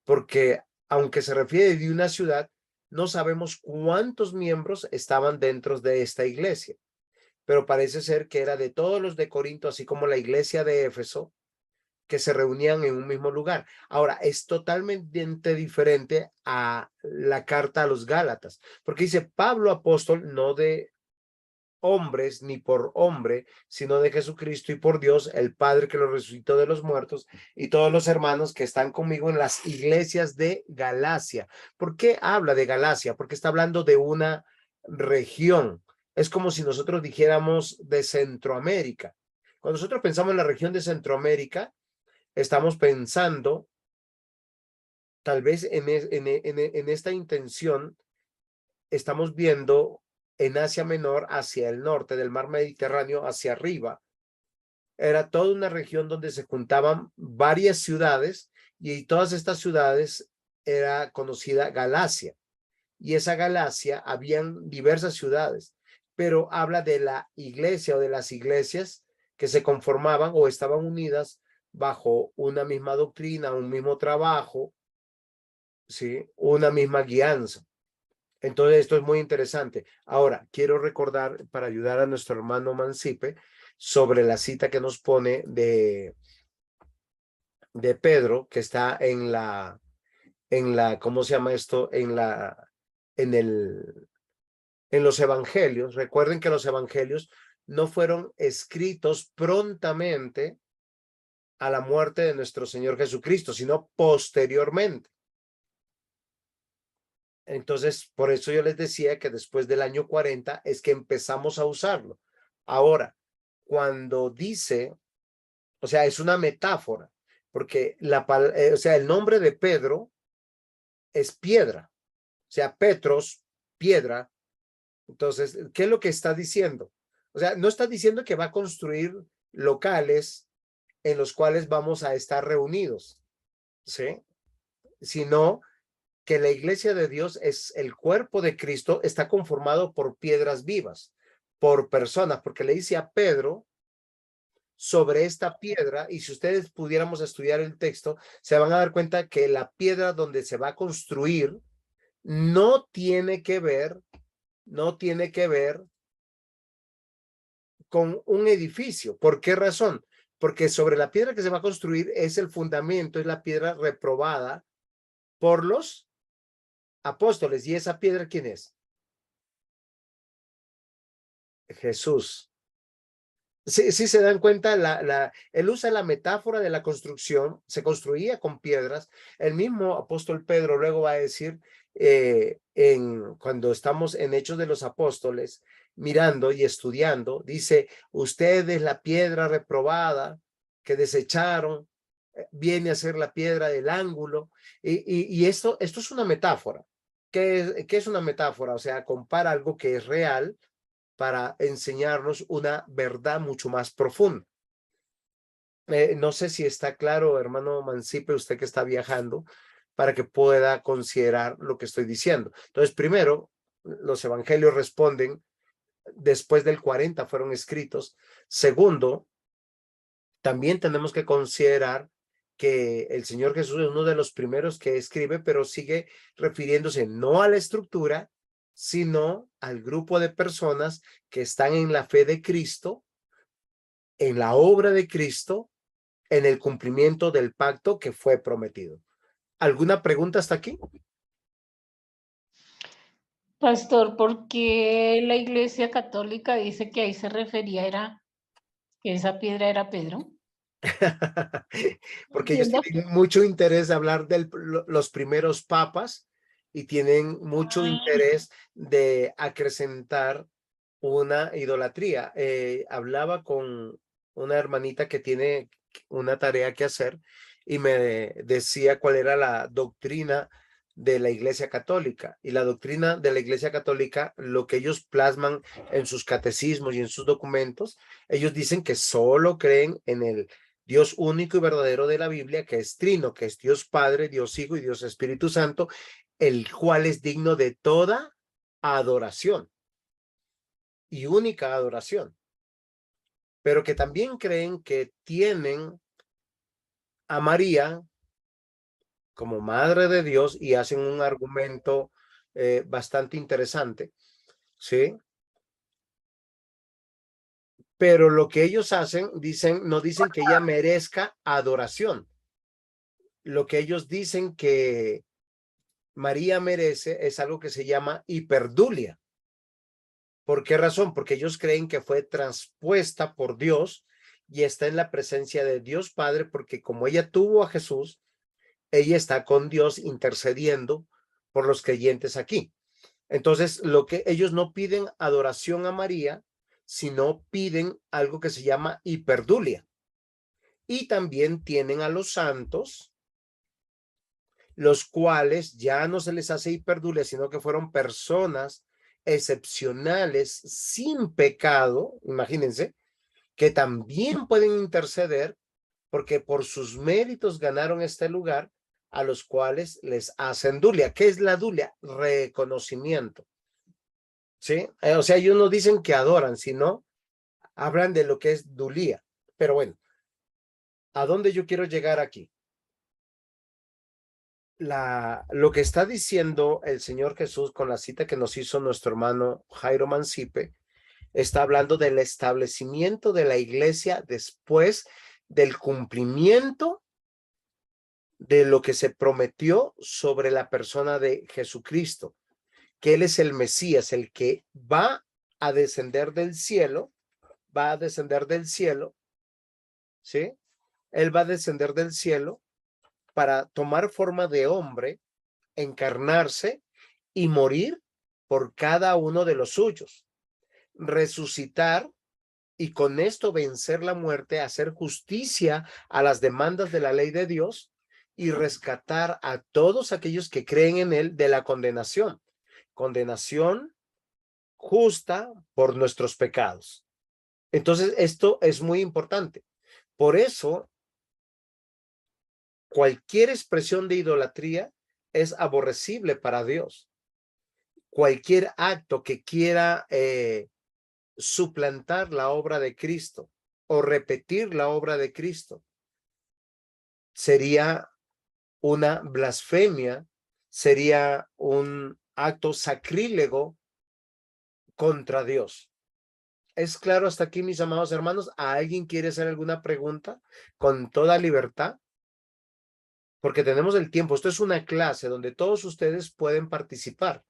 porque aunque se refiere de una ciudad, no sabemos cuántos miembros estaban dentro de esta iglesia, pero parece ser que era de todos los de Corinto, así como la iglesia de Éfeso, que se reunían en un mismo lugar. Ahora, es totalmente diferente a la carta a los Gálatas, porque dice Pablo apóstol, no de hombres ni por hombre, sino de Jesucristo y por Dios, el Padre que lo resucitó de los muertos, y todos los hermanos que están conmigo en las iglesias de Galacia. ¿Por qué habla de Galacia? Porque está hablando de una región. Es como si nosotros dijéramos de Centroamérica. Cuando nosotros pensamos en la región de Centroamérica, estamos pensando tal vez en esta intención, estamos viendo en Asia Menor hacia el norte del mar Mediterráneo, hacia arriba. Era toda una región donde se juntaban varias ciudades y todas estas ciudades era conocida Galacia. Y esa Galacia habían diversas ciudades, pero habla de la iglesia o de las iglesias que se conformaban o estaban unidas bajo una misma doctrina, un mismo trabajo, ¿sí? Una misma guianza. Entonces, esto es muy interesante. Ahora, quiero recordar para ayudar a nuestro hermano Mancipe sobre la cita que nos pone de Pedro, que está en la, ¿cómo se llama esto? En los evangelios. Recuerden que los evangelios no fueron escritos prontamente a la muerte de nuestro Señor Jesucristo, sino posteriormente. Entonces, por eso yo les decía que después del año 40 es que empezamos a usarlo. Ahora, cuando dice, o sea, es una metáfora, porque o sea, el nombre de Pedro es piedra, o sea, Petros, piedra, Entonces, ¿qué es lo que está diciendo? O sea, no está diciendo que va a construir locales en los cuales vamos a estar reunidos, ¿sí? Sino que la iglesia de Dios es el cuerpo de Cristo, está conformado por piedras vivas, por personas, porque le dice a Pedro sobre esta piedra, y si ustedes pudiéramos estudiar el texto, se van a dar cuenta que la piedra donde se va a construir no tiene que ver con un edificio. ¿Por qué razón? Porque sobre la piedra que se va a construir es el fundamento, es la piedra reprobada por los apóstoles. ¿Y esa piedra quién es? Jesús. Sí, sí se dan cuenta, él usa la metáfora de la construcción, se construía con piedras. El mismo apóstol Pedro luego va a decir, cuando estamos en Hechos de los Apóstoles, mirando y estudiando, dice, ustedes la piedra reprobada que desecharon, viene a ser la piedra del ángulo. Y esto es una metáfora. ¿Qué es una metáfora? O sea, compara algo que es real para enseñarnos una verdad mucho más profunda. No sé si está claro, hermano Mancipe, usted que está viajando, para que pueda considerar lo que estoy diciendo. Entonces, primero, los evangelios responden, después del 40 fueron escritos. Segundo, también tenemos que considerar que el Señor Jesús es uno de los primeros que escribe, pero sigue refiriéndose no a la estructura, sino al grupo de personas que están en la fe de Cristo, en la obra de Cristo, en el cumplimiento del pacto que fue prometido. ¿Alguna pregunta hasta aquí? Pastor, ¿por qué la Iglesia Católica dice que ahí se refería que esa piedra era Pedro? Porque ellos Entiendo. tienen mucho interés de hablar de los primeros papas y tienen mucho interés de acrecentar una idolatría. Hablaba con una hermanita que tiene una tarea que hacer y me decía cuál era la doctrina de la Iglesia Católica. Y la doctrina de la Iglesia Católica, lo que ellos plasman en sus catecismos y en sus documentos, ellos dicen que solo creen en el Dios único y verdadero de la Biblia, que es trino, que es Dios Padre, Dios Hijo y Dios Espíritu Santo, el cual es digno de toda adoración y única adoración, pero que también creen que tienen a María como Madre de Dios y hacen un argumento bastante interesante, ¿sí? Pero lo que ellos hacen, no dicen que ella merezca adoración. Lo que ellos dicen que María merece es algo que se llama hiperdulia. ¿Por qué razón? Porque ellos creen que fue transpuesta por Dios y está en la presencia de Dios Padre, porque como ella tuvo a Jesús, ella está con Dios intercediendo por los creyentes aquí. Entonces, lo que ellos no piden adoración a María, sino piden algo que se llama hiperdulia. Y también tienen a los santos, los cuales ya no se les hace hiperdulia, sino que fueron personas excepcionales sin pecado, imagínense, que también pueden interceder porque por sus méritos ganaron este lugar, a los cuales les hacen dulia. ¿Qué es la dulia? Reconocimiento. ¿Sí? O sea, ellos no dicen que adoran, sino hablan de lo que es dulía. Pero bueno, ¿a dónde yo quiero llegar aquí? Lo que está diciendo el Señor Jesús con la cita que nos hizo nuestro hermano Jairo Mancipe, está hablando del establecimiento de la iglesia después del cumplimiento de lo que se prometió sobre la persona de Jesucristo, que Él es el Mesías, el que va a descender del cielo, ¿sí? Él va a descender del cielo para tomar forma de hombre, encarnarse y morir por cada uno de los suyos, resucitar y con esto vencer la muerte, hacer justicia a las demandas de la ley de Dios y rescatar a todos aquellos que creen en él de la condenación justa por nuestros pecados. Entonces, esto es muy importante. Por eso, cualquier expresión de idolatría es aborrecible para Dios. Cualquier acto que quiera suplantar la obra de Cristo o repetir la obra de Cristo sería una blasfemia, sería un acto sacrílego contra Dios. ¿Es claro hasta aquí, mis amados hermanos? ¿A alguien quiere hacer alguna pregunta con toda libertad? Porque tenemos el tiempo. Esto es una clase donde todos ustedes pueden participar.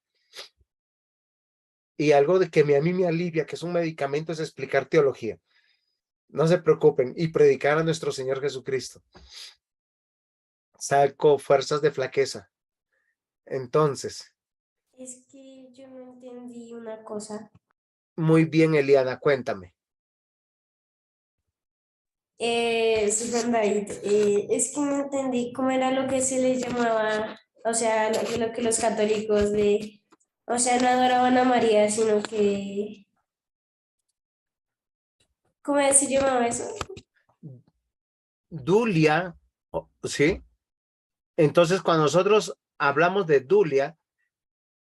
Y algo de que a mí me alivia, que es un medicamento, es explicar teología. No se preocupen y predicar a nuestro Señor Jesucristo. Saco fuerzas de flaqueza. Entonces. Es que yo no entendí una cosa. Muy bien, Eliana, cuéntame. Sí, Juan David, es que no entendí cómo era lo que se les llamaba, o sea, lo que los católicos o sea, no adoraban a María, sino que, ¿cómo se llamaba eso? Dulia, ¿sí? Entonces, cuando nosotros hablamos de Dulia,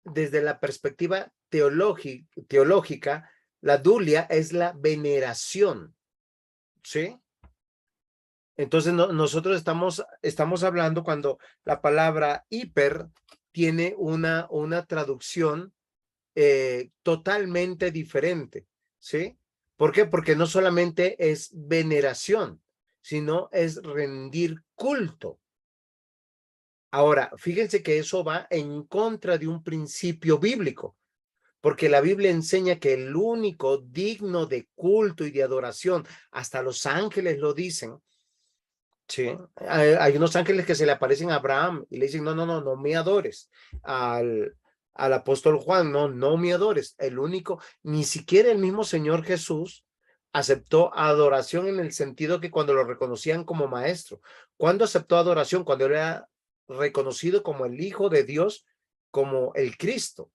desde la perspectiva teológica, la Dulia es la veneración, ¿sí? Entonces, nosotros estamos hablando cuando la palabra hiper tiene una traducción totalmente diferente, ¿sí? ¿Por qué? Porque no solamente es veneración, sino es rendir culto. Ahora, fíjense que eso va en contra de un principio bíblico, porque la Biblia enseña que el único digno de culto y de adoración, hasta los ángeles lo dicen, sí, hay unos ángeles que se le aparecen a Abraham y le dicen, no me adores. Al apóstol Juan, no me adores. El único, ni siquiera el mismo Señor Jesús aceptó adoración en el sentido que cuando lo reconocían como maestro. ¿Cuándo aceptó adoración? Cuando era reconocido como el Hijo de Dios, como el Cristo.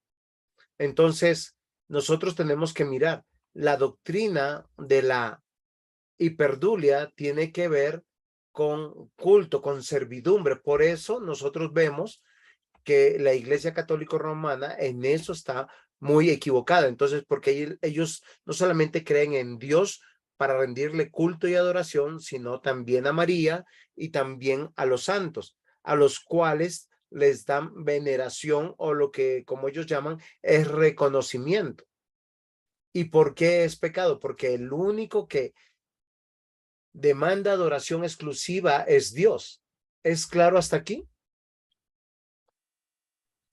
Entonces, nosotros tenemos que mirar, la doctrina de la hiperdulia tiene que ver con culto, con servidumbre. Por eso nosotros vemos que la Iglesia Católica Romana en eso está muy equivocada. Entonces, porque ellos no solamente creen en Dios para rendirle culto y adoración, sino también a María y también a los santos, a los cuales les dan veneración o lo que, como ellos llaman, es reconocimiento. ¿Y por qué es pecado? Porque el único que demanda adoración exclusiva es Dios. ¿Es claro hasta aquí?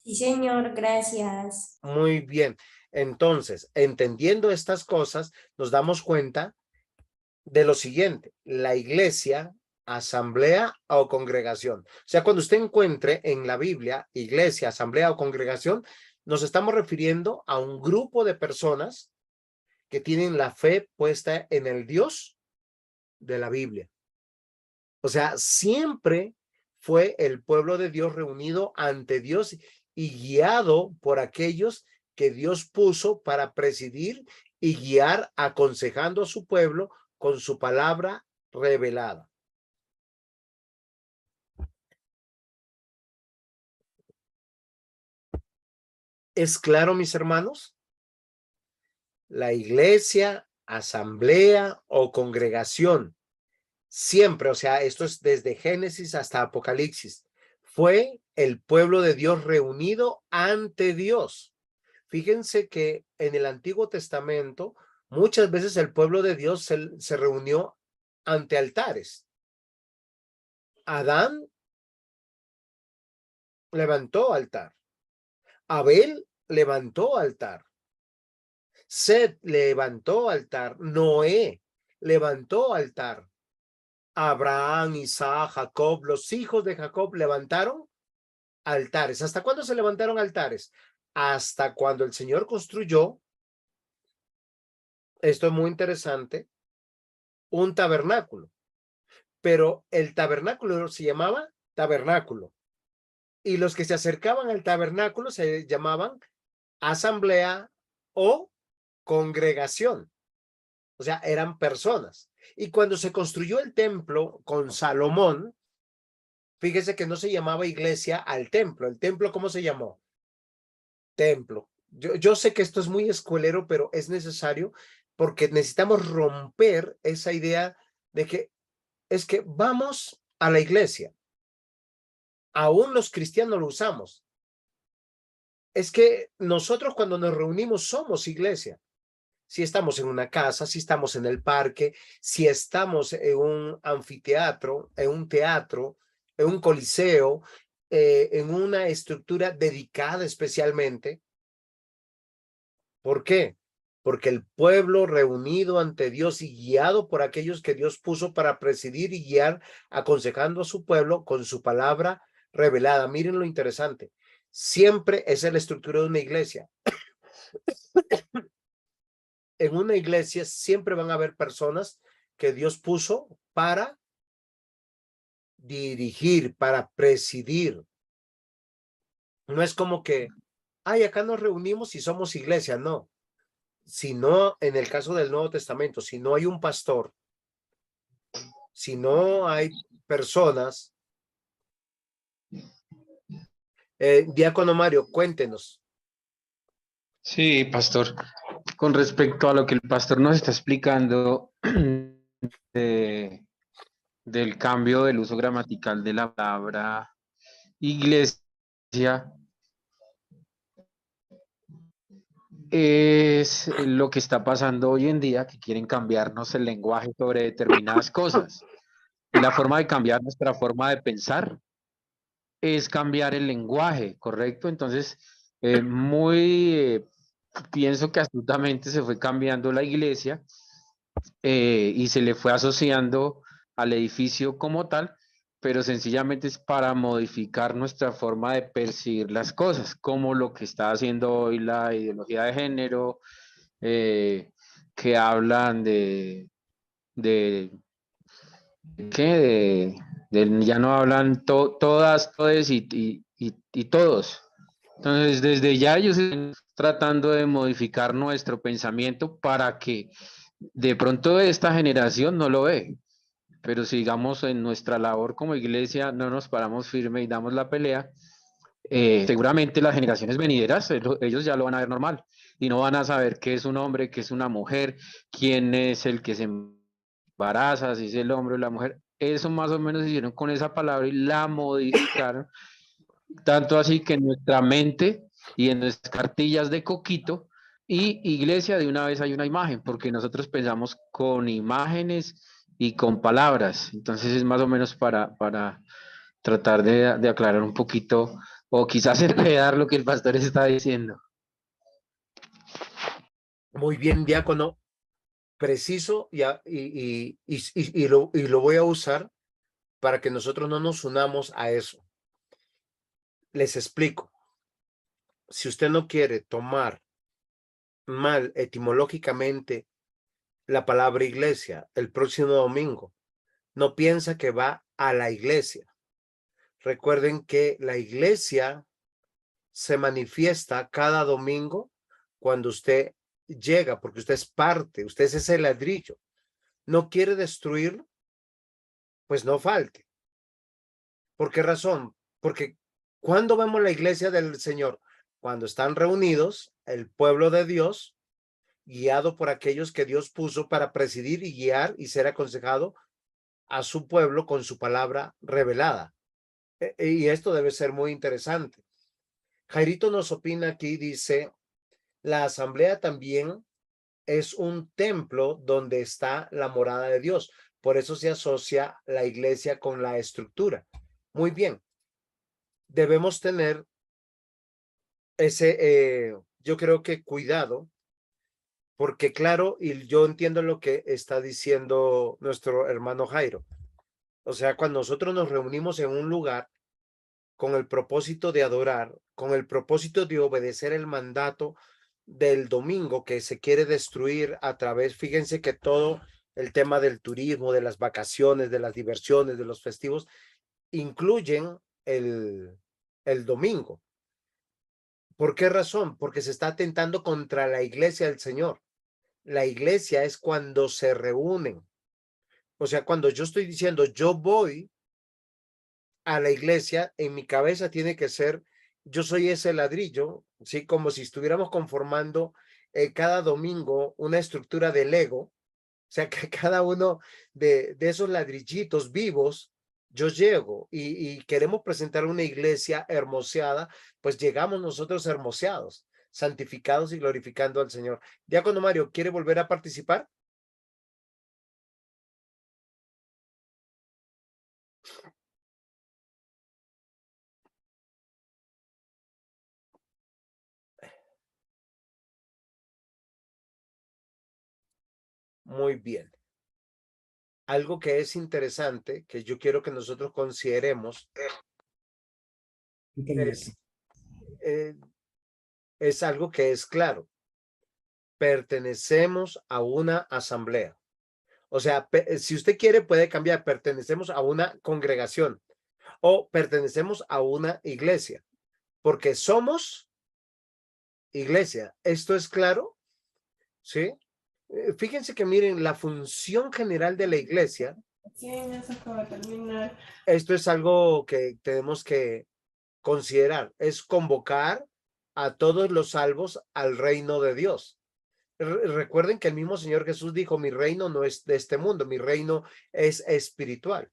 Sí, señor, gracias. Muy bien. Entonces, entendiendo estas cosas, nos damos cuenta de lo siguiente: la iglesia, asamblea o congregación. O sea, cuando usted encuentre en la Biblia iglesia, asamblea o congregación, nos estamos refiriendo a un grupo de personas que tienen la fe puesta en el Dios de la Biblia. O sea, siempre fue el pueblo de Dios reunido ante Dios y guiado por aquellos que Dios puso para presidir y guiar, aconsejando a su pueblo con su palabra revelada. ¿Es claro, mis hermanos? La iglesia, asamblea o congregación, siempre, o sea, esto es desde Génesis hasta Apocalipsis, fue el pueblo de Dios reunido ante Dios. Fíjense que en el Antiguo Testamento muchas veces el pueblo de Dios se reunió ante altares. Adán levantó altar. Abel levantó altar. Set levantó altar. Noé levantó altar. Abraham, Isaac, Jacob, los hijos de Jacob levantaron altares. ¿Hasta cuándo se levantaron altares? Hasta cuando el Señor construyó, esto es muy interesante, un tabernáculo. Pero el tabernáculo se llamaba tabernáculo. Y los que se acercaban al tabernáculo se llamaban asamblea o congregación. O sea, eran personas. Y cuando se construyó el templo con Salomón, fíjese que no se llamaba iglesia al templo. ¿El templo cómo se llamó? Templo. Yo sé que esto es muy escuelero, pero es necesario porque necesitamos romper esa idea de que es que vamos a la iglesia. Aún los cristianos lo usamos. Es que nosotros cuando nos reunimos somos iglesia. Si estamos en una casa, si estamos en el parque, si estamos en un anfiteatro, en un teatro, en un coliseo, en una estructura dedicada especialmente. ¿Por qué? Porque el pueblo reunido ante Dios y guiado por aquellos que Dios puso para presidir y guiar, aconsejando a su pueblo con su palabra revelada. Miren lo interesante. Siempre esa es la estructura de una iglesia. En una iglesia siempre van a haber personas que Dios puso para dirigir, para presidir. No es como que, ay, acá nos reunimos y somos iglesia, no. Si no, en el caso del Nuevo Testamento, si no hay un pastor, si no hay personas, Diácono Mario, cuéntenos. Sí, pastor. Con respecto a lo que el pastor nos está explicando del cambio del uso gramatical de la palabra iglesia, es lo que está pasando hoy en día, que quieren cambiarnos el lenguaje sobre determinadas cosas. Y la forma de cambiar nuestra forma de pensar es cambiar el lenguaje, ¿correcto? Entonces, pienso que astutamente se fue cambiando la iglesia y se le fue asociando al edificio como tal, pero sencillamente es para modificar nuestra forma de percibir las cosas, como lo que está haciendo hoy la ideología de género, que hablan ¿qué? Ya no hablan todas, todes y todos. Entonces, desde ya ellos están tratando de modificar nuestro pensamiento para que de pronto esta generación no lo ve, pero sigamos en nuestra labor como iglesia, no nos paramos firme y damos la pelea. Seguramente las generaciones venideras, ellos ya lo van a ver normal y no van a saber qué es un hombre, qué es una mujer, quién es el que se embaraza, si es el hombre o la mujer. Eso más o menos hicieron con esa palabra y la modificaron, tanto así que en nuestra mente y en nuestras cartillas de coquito y iglesia de una vez hay una imagen, porque nosotros pensamos con imágenes y con palabras. Entonces es más o menos para tratar de aclarar un poquito o quizás enredar lo que el pastor está diciendo. Muy bien, Diácono. Preciso y lo voy a usar para que nosotros no nos unamos a eso. Les explico. Si usted no quiere tomar mal etimológicamente la palabra iglesia el próximo domingo, no piensa que va a la iglesia. Recuerden que la iglesia se manifiesta cada domingo cuando usted llega, porque usted es parte, usted es ese ladrillo. No quiere destruirlo, pues no falte. ¿Por qué razón? Porque cuando vemos la iglesia del Señor, cuando están reunidos el pueblo de Dios, guiado por aquellos que Dios puso para presidir y guiar y ser aconsejado a su pueblo con su palabra revelada. Y esto debe ser muy interesante. Jairito nos opina aquí, dice, la asamblea también es un templo donde está la morada de Dios. Por eso se asocia la iglesia con la estructura. Muy bien. Debemos tener ese, yo creo que cuidado, porque claro, y yo entiendo lo que está diciendo nuestro hermano Jairo. O sea, cuando nosotros nos reunimos en un lugar con el propósito de adorar, con el propósito de obedecer el mandato del domingo que se quiere destruir a través, fíjense que todo el tema del turismo, de las vacaciones, de las diversiones, de los festivos, incluyen el domingo. ¿Por qué razón? Porque se está atentando contra la iglesia del Señor. La iglesia es cuando se reúnen. O sea, cuando yo estoy diciendo yo voy a la iglesia, en mi cabeza tiene que ser, yo soy ese ladrillo, ¿sí? Como si estuviéramos conformando cada domingo una estructura de Lego. O sea, que cada uno de esos ladrillitos vivos, yo llego y queremos presentar una iglesia hermoseada, pues llegamos nosotros hermoseados, santificados y glorificando al Señor. Diácono Mario, ¿quiere volver a participar? Muy bien. Algo que es interesante, que yo quiero que nosotros consideremos, es algo que es claro. Pertenecemos a una asamblea. O sea, si usted quiere, puede cambiar. Pertenecemos a una congregación o pertenecemos a una iglesia, porque somos iglesia. ¿Esto es claro? ¿Sí? Fíjense que miren, la función general de la iglesia. Sí, ya se acaba de terminar. Esto es algo que tenemos que considerar. Es convocar a todos los salvos al reino de Dios. Recuerden que el mismo Señor Jesús dijo, mi reino no es de este mundo, mi reino es espiritual.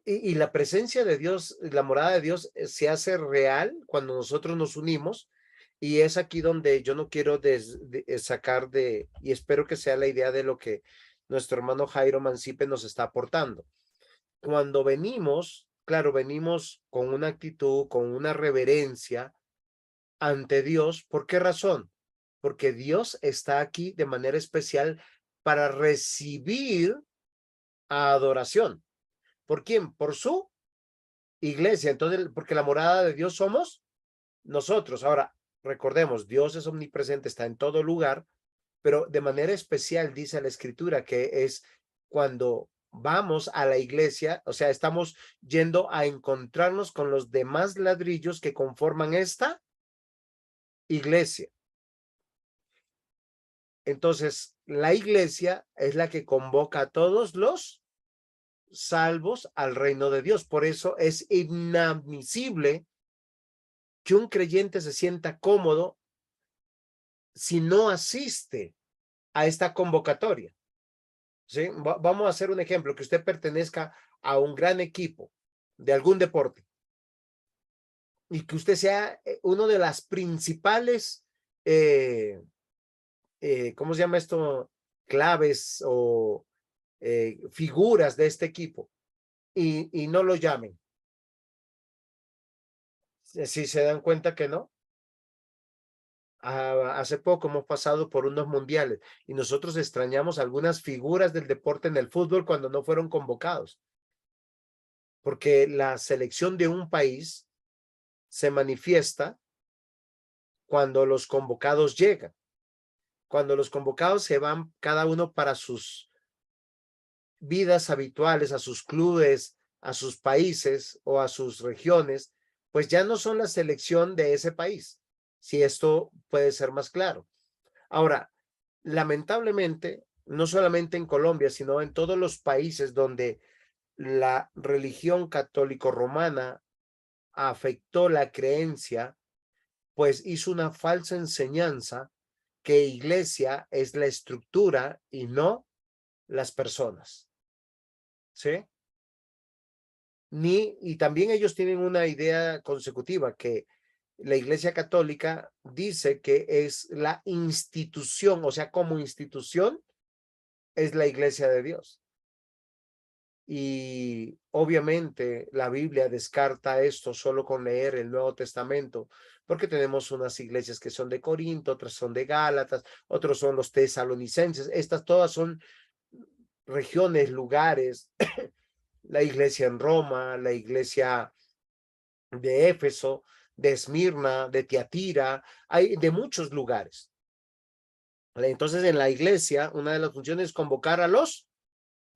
Y la presencia de Dios, la morada de Dios se hace real cuando nosotros nos unimos, y es aquí donde yo no quiero sacar y espero que sea la idea de lo que nuestro hermano Jairo Mancipe nos está aportando. Cuando venimos, claro, venimos con una actitud, con una reverencia ante Dios. ¿Por qué razón? Porque Dios está aquí de manera especial para recibir adoración. ¿Por quién? Por su iglesia. Entonces, porque la morada de Dios somos nosotros. Ahora, recordemos, Dios es omnipresente, está en todo lugar, pero de manera especial dice la Escritura que es cuando vamos a la iglesia, o sea, estamos yendo a encontrarnos con los demás ladrillos que conforman esta iglesia. Entonces, la iglesia es la que convoca a todos los salvos al reino de Dios. Por eso es inadmisible que un creyente se sienta cómodo si no asiste a esta convocatoria. ¿Sí? Vamos a hacer un ejemplo, que usted pertenezca a un gran equipo de algún deporte y que usted sea uno de las principales ¿cómo se llama esto? Claves o figuras de este equipo y no lo llamen. Si se dan cuenta que no. Hace poco hemos pasado por unos mundiales y nosotros extrañamos algunas figuras del deporte en el fútbol cuando no fueron convocados. Porque la selección de un país se manifiesta cuando los convocados llegan. Cuando los convocados se van cada uno para sus vidas habituales, a sus clubes, a sus países o a sus regiones, pues ya no son la selección de ese país, si esto puede ser más claro. Ahora, lamentablemente, no solamente en Colombia, sino en todos los países donde la religión católico-romana afectó la creencia, pues hizo una falsa enseñanza que iglesia es la estructura y no las personas. ¿Sí? Y también ellos tienen una idea consecutiva que la Iglesia Católica dice que es la institución, o sea, como institución es la Iglesia de Dios. Y obviamente la Biblia descarta esto solo con leer el Nuevo Testamento, porque tenemos unas iglesias que son de Corinto, otras son de Gálatas, otros son los tesalonicenses. Estas todas son regiones, lugares, la iglesia en Roma, la iglesia de Éfeso, de Esmirna, de Tiatira, hay de muchos lugares. Entonces, en la iglesia, una de las funciones es convocar a los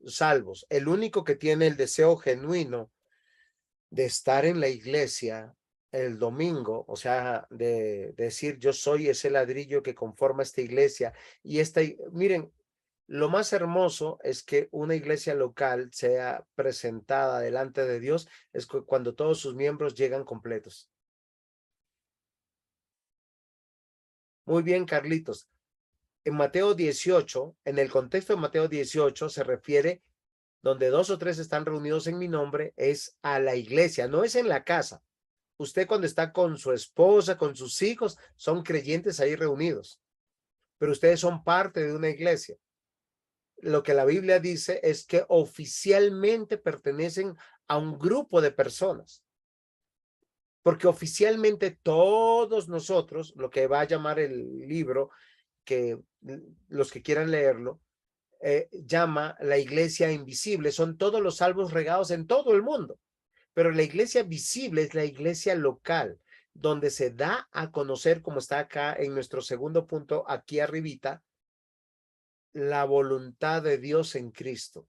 salvos. El único que tiene el deseo genuino de estar en la iglesia el domingo, o sea, de decir yo soy ese ladrillo que conforma esta iglesia y miren, lo más hermoso es que una iglesia local sea presentada delante de Dios es cuando todos sus miembros llegan completos. Muy bien, Carlitos. En Mateo 18, en el contexto de Mateo 18 se refiere donde 2 o 3 están reunidos en mi nombre, es a la iglesia, no es en la casa. Usted cuando está con su esposa, con sus hijos, son creyentes ahí reunidos, pero ustedes son parte de una iglesia. Lo que la Biblia dice es que oficialmente pertenecen a un grupo de personas, porque oficialmente todos nosotros, lo que va a llamar el libro, que los que quieran leerlo, llama la iglesia invisible, son todos los salvos regados en todo el mundo, pero la iglesia visible es la iglesia local, donde se da a conocer, como está acá en nuestro segundo punto, aquí arribita, la voluntad de Dios en Cristo.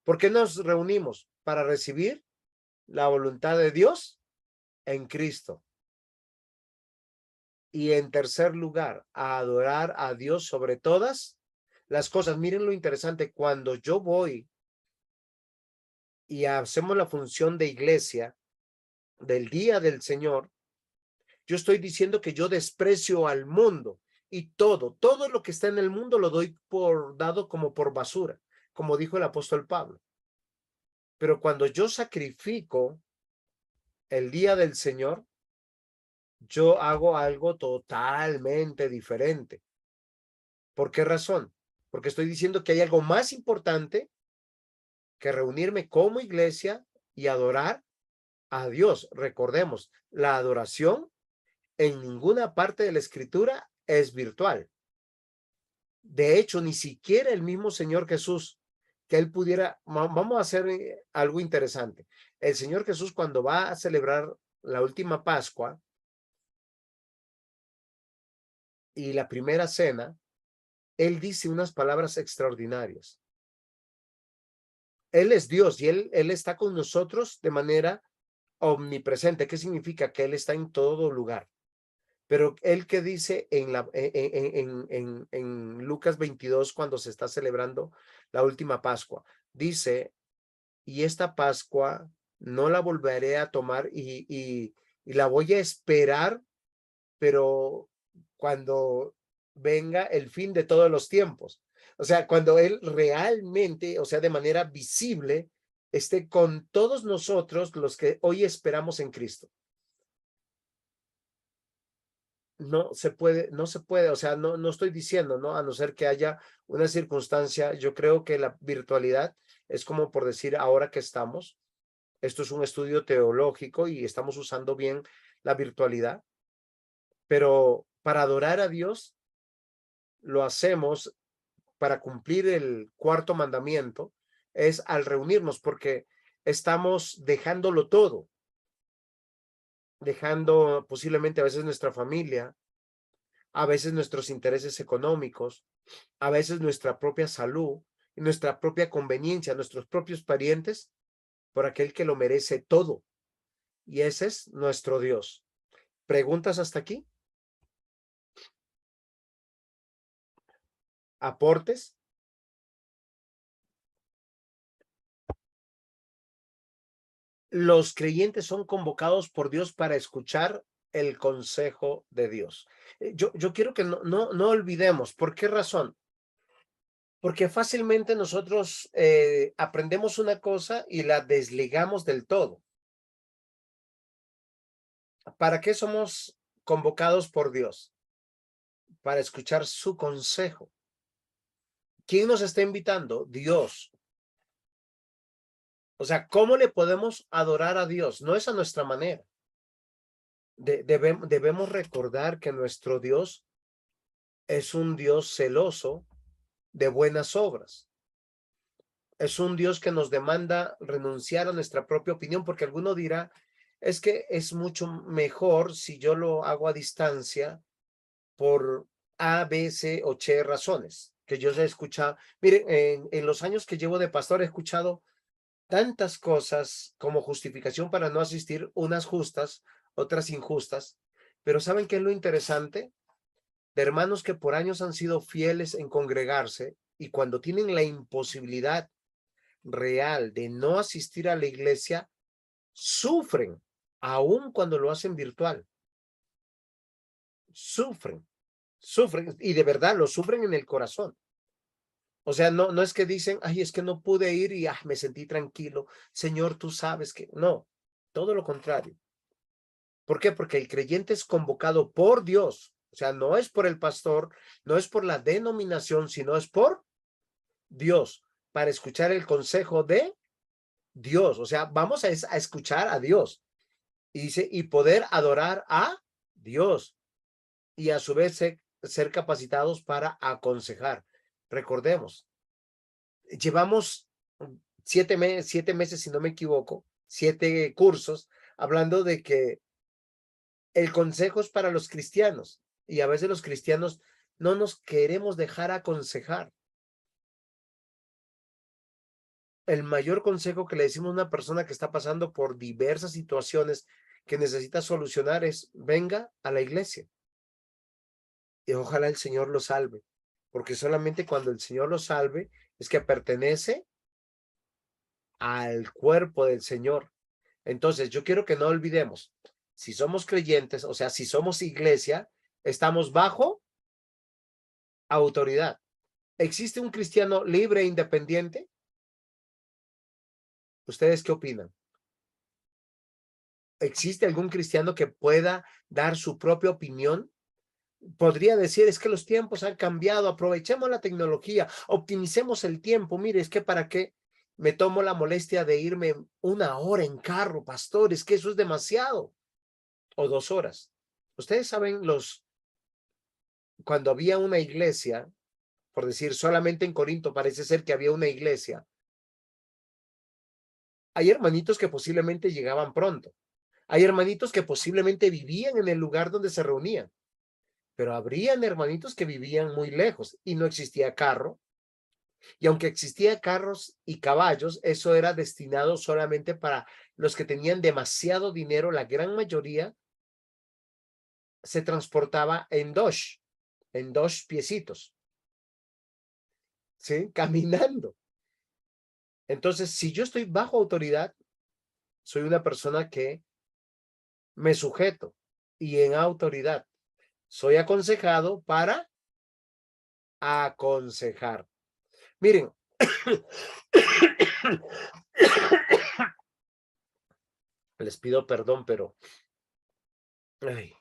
¿Por qué nos reunimos? Para recibir la voluntad de Dios en Cristo. Y en tercer lugar, a adorar a Dios sobre todas las cosas. Miren lo interesante, cuando yo voy y hacemos la función de iglesia del día del Señor, yo estoy diciendo que yo desprecio al mundo y todo lo que está en el mundo lo doy por dado como por basura, como dijo el apóstol Pablo. Pero cuando yo sacrifico el día del Señor, yo hago algo totalmente diferente. ¿Por qué razón? Porque estoy diciendo que hay algo más importante que reunirme como iglesia y adorar a Dios. Recordemos, la adoración en ninguna parte de la escritura es virtual. De hecho, ni siquiera el mismo Señor Jesús, que él pudiera, vamos a hacer algo interesante. El Señor Jesús, cuando va a celebrar la última Pascua y la primera cena, él dice unas palabras extraordinarias. Él es Dios y él está con nosotros de manera omnipresente. ¿Qué significa? Que él está en todo lugar. Pero él que dice en Lucas 22, cuando se está celebrando la última Pascua, dice, y esta Pascua no la volveré a tomar y la voy a esperar, pero cuando venga el fin de todos los tiempos. O sea, cuando él realmente, o sea, de manera visible, esté con todos nosotros los que hoy esperamos en Cristo. No se puede, o sea, no estoy diciendo, ¿no? A no ser que haya una circunstancia, yo creo que la virtualidad es como por decir ahora que estamos, esto es un estudio teológico y estamos usando bien la virtualidad, pero para adorar a Dios lo hacemos para cumplir el cuarto mandamiento, es al reunirnos porque estamos dejándolo todo, dejando posiblemente a veces nuestra familia, a veces nuestros intereses económicos, a veces nuestra propia salud, nuestra propia conveniencia, nuestros propios parientes, por aquel que lo merece todo. Y ese es nuestro Dios. ¿Preguntas hasta aquí? ¿Aportes? Los creyentes son convocados por Dios para escuchar el consejo de Dios. Yo quiero que no olvidemos. ¿Por qué razón? Porque fácilmente nosotros aprendemos una cosa y la desligamos del todo. ¿Para qué somos convocados por Dios? Para escuchar su consejo. ¿Quién nos está invitando? Dios. O sea, ¿cómo le podemos adorar a Dios? No es a nuestra manera. Debemos recordar que nuestro Dios es un Dios celoso de buenas obras. Es un Dios que nos demanda renunciar a nuestra propia opinión, porque alguno dirá, es que es mucho mejor si yo lo hago a distancia por A, B, C o C razones que yo he escuchado. Miren, en los años que llevo de pastor he escuchado tantas cosas como justificación para no asistir, unas justas, otras injustas. Pero ¿saben qué es lo interesante? De hermanos que por años han sido fieles en congregarse y cuando tienen la imposibilidad real de no asistir a la iglesia, sufren, aun cuando lo hacen virtual. Sufren y de verdad lo sufren en el corazón. O sea, no es que dicen, ay, es que no pude ir y me sentí tranquilo. Señor, tú sabes que no, todo lo contrario. ¿Por qué? Porque el creyente es convocado por Dios. O sea, no es por el pastor, no es por la denominación, sino es por Dios, para escuchar el consejo de Dios. O sea, vamos a escuchar a Dios. Y dice, y poder adorar a Dios. Y a su vez ser capacitados para aconsejar. Recordemos, llevamos 7 meses, si no me equivoco, 7 cursos, hablando de que el consejo es para los cristianos. Y a veces los cristianos no nos queremos dejar aconsejar. El mayor consejo que le decimos a una persona que está pasando por diversas situaciones que necesita solucionar es, venga a la iglesia. Y ojalá el Señor lo salve. Porque solamente cuando el Señor lo salve es que pertenece al cuerpo del Señor. Entonces, yo quiero que no olvidemos, si somos creyentes, o sea, si somos iglesia, estamos bajo autoridad. ¿Existe un cristiano libre e independiente? ¿Ustedes qué opinan? ¿Existe algún cristiano que pueda dar su propia opinión? Podría decir, es que los tiempos han cambiado, aprovechemos la tecnología, optimicemos el tiempo. Mire, es que para qué me tomo la molestia de irme 1 hora en carro, pastor, es que eso es demasiado. O 2 horas. Ustedes saben cuando había una iglesia, por decir, solamente en Corinto parece ser que había una iglesia. Hay hermanitos que posiblemente llegaban pronto. Hay hermanitos que posiblemente vivían en el lugar donde se reunían. Pero habrían hermanitos que vivían muy lejos y no existía carro. Y aunque existía carros y caballos, eso era destinado solamente para los que tenían demasiado dinero. La gran mayoría se transportaba en dos piecitos, ¿sí? Caminando. Entonces, si yo estoy bajo autoridad, soy una persona que me sujeto y en autoridad. Soy aconsejado para aconsejar. Miren, les pido perdón, pero ay.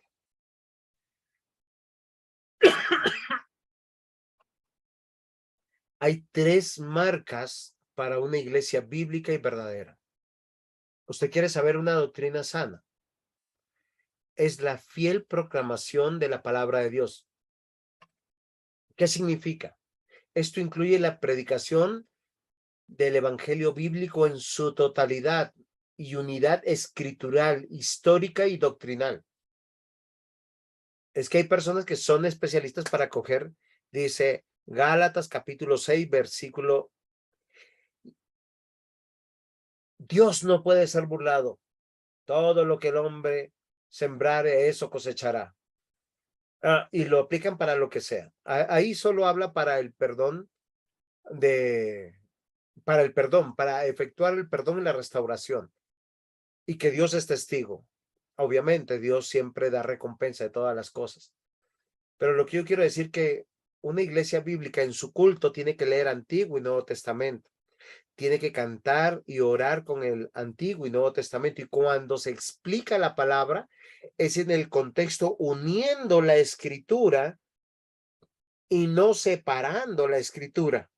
Hay 3 marcas para una iglesia bíblica y verdadera. ¿Usted quiere saber una doctrina sana? Es la fiel proclamación de la palabra de Dios. ¿Qué significa? Esto incluye la predicación del evangelio bíblico en su totalidad y unidad escritural, histórica y doctrinal. Es que hay personas que son especialistas para coger, dice Gálatas capítulo 6, versículo. Dios no puede ser burlado. Todo lo que el hombre sembrare, eso cosechará. Y lo aplican para lo que sea. Ahí solo habla para el perdón para efectuar el perdón y la restauración. Y que Dios es testigo. Obviamente, Dios siempre da recompensa de todas las cosas. Pero lo que yo quiero decir que una iglesia bíblica en su culto tiene que leer Antiguo y Nuevo Testamento. Tiene que cantar y orar con el Antiguo y Nuevo Testamento. Y cuando se explica la palabra, es en el contexto uniendo la escritura y no separando la escritura.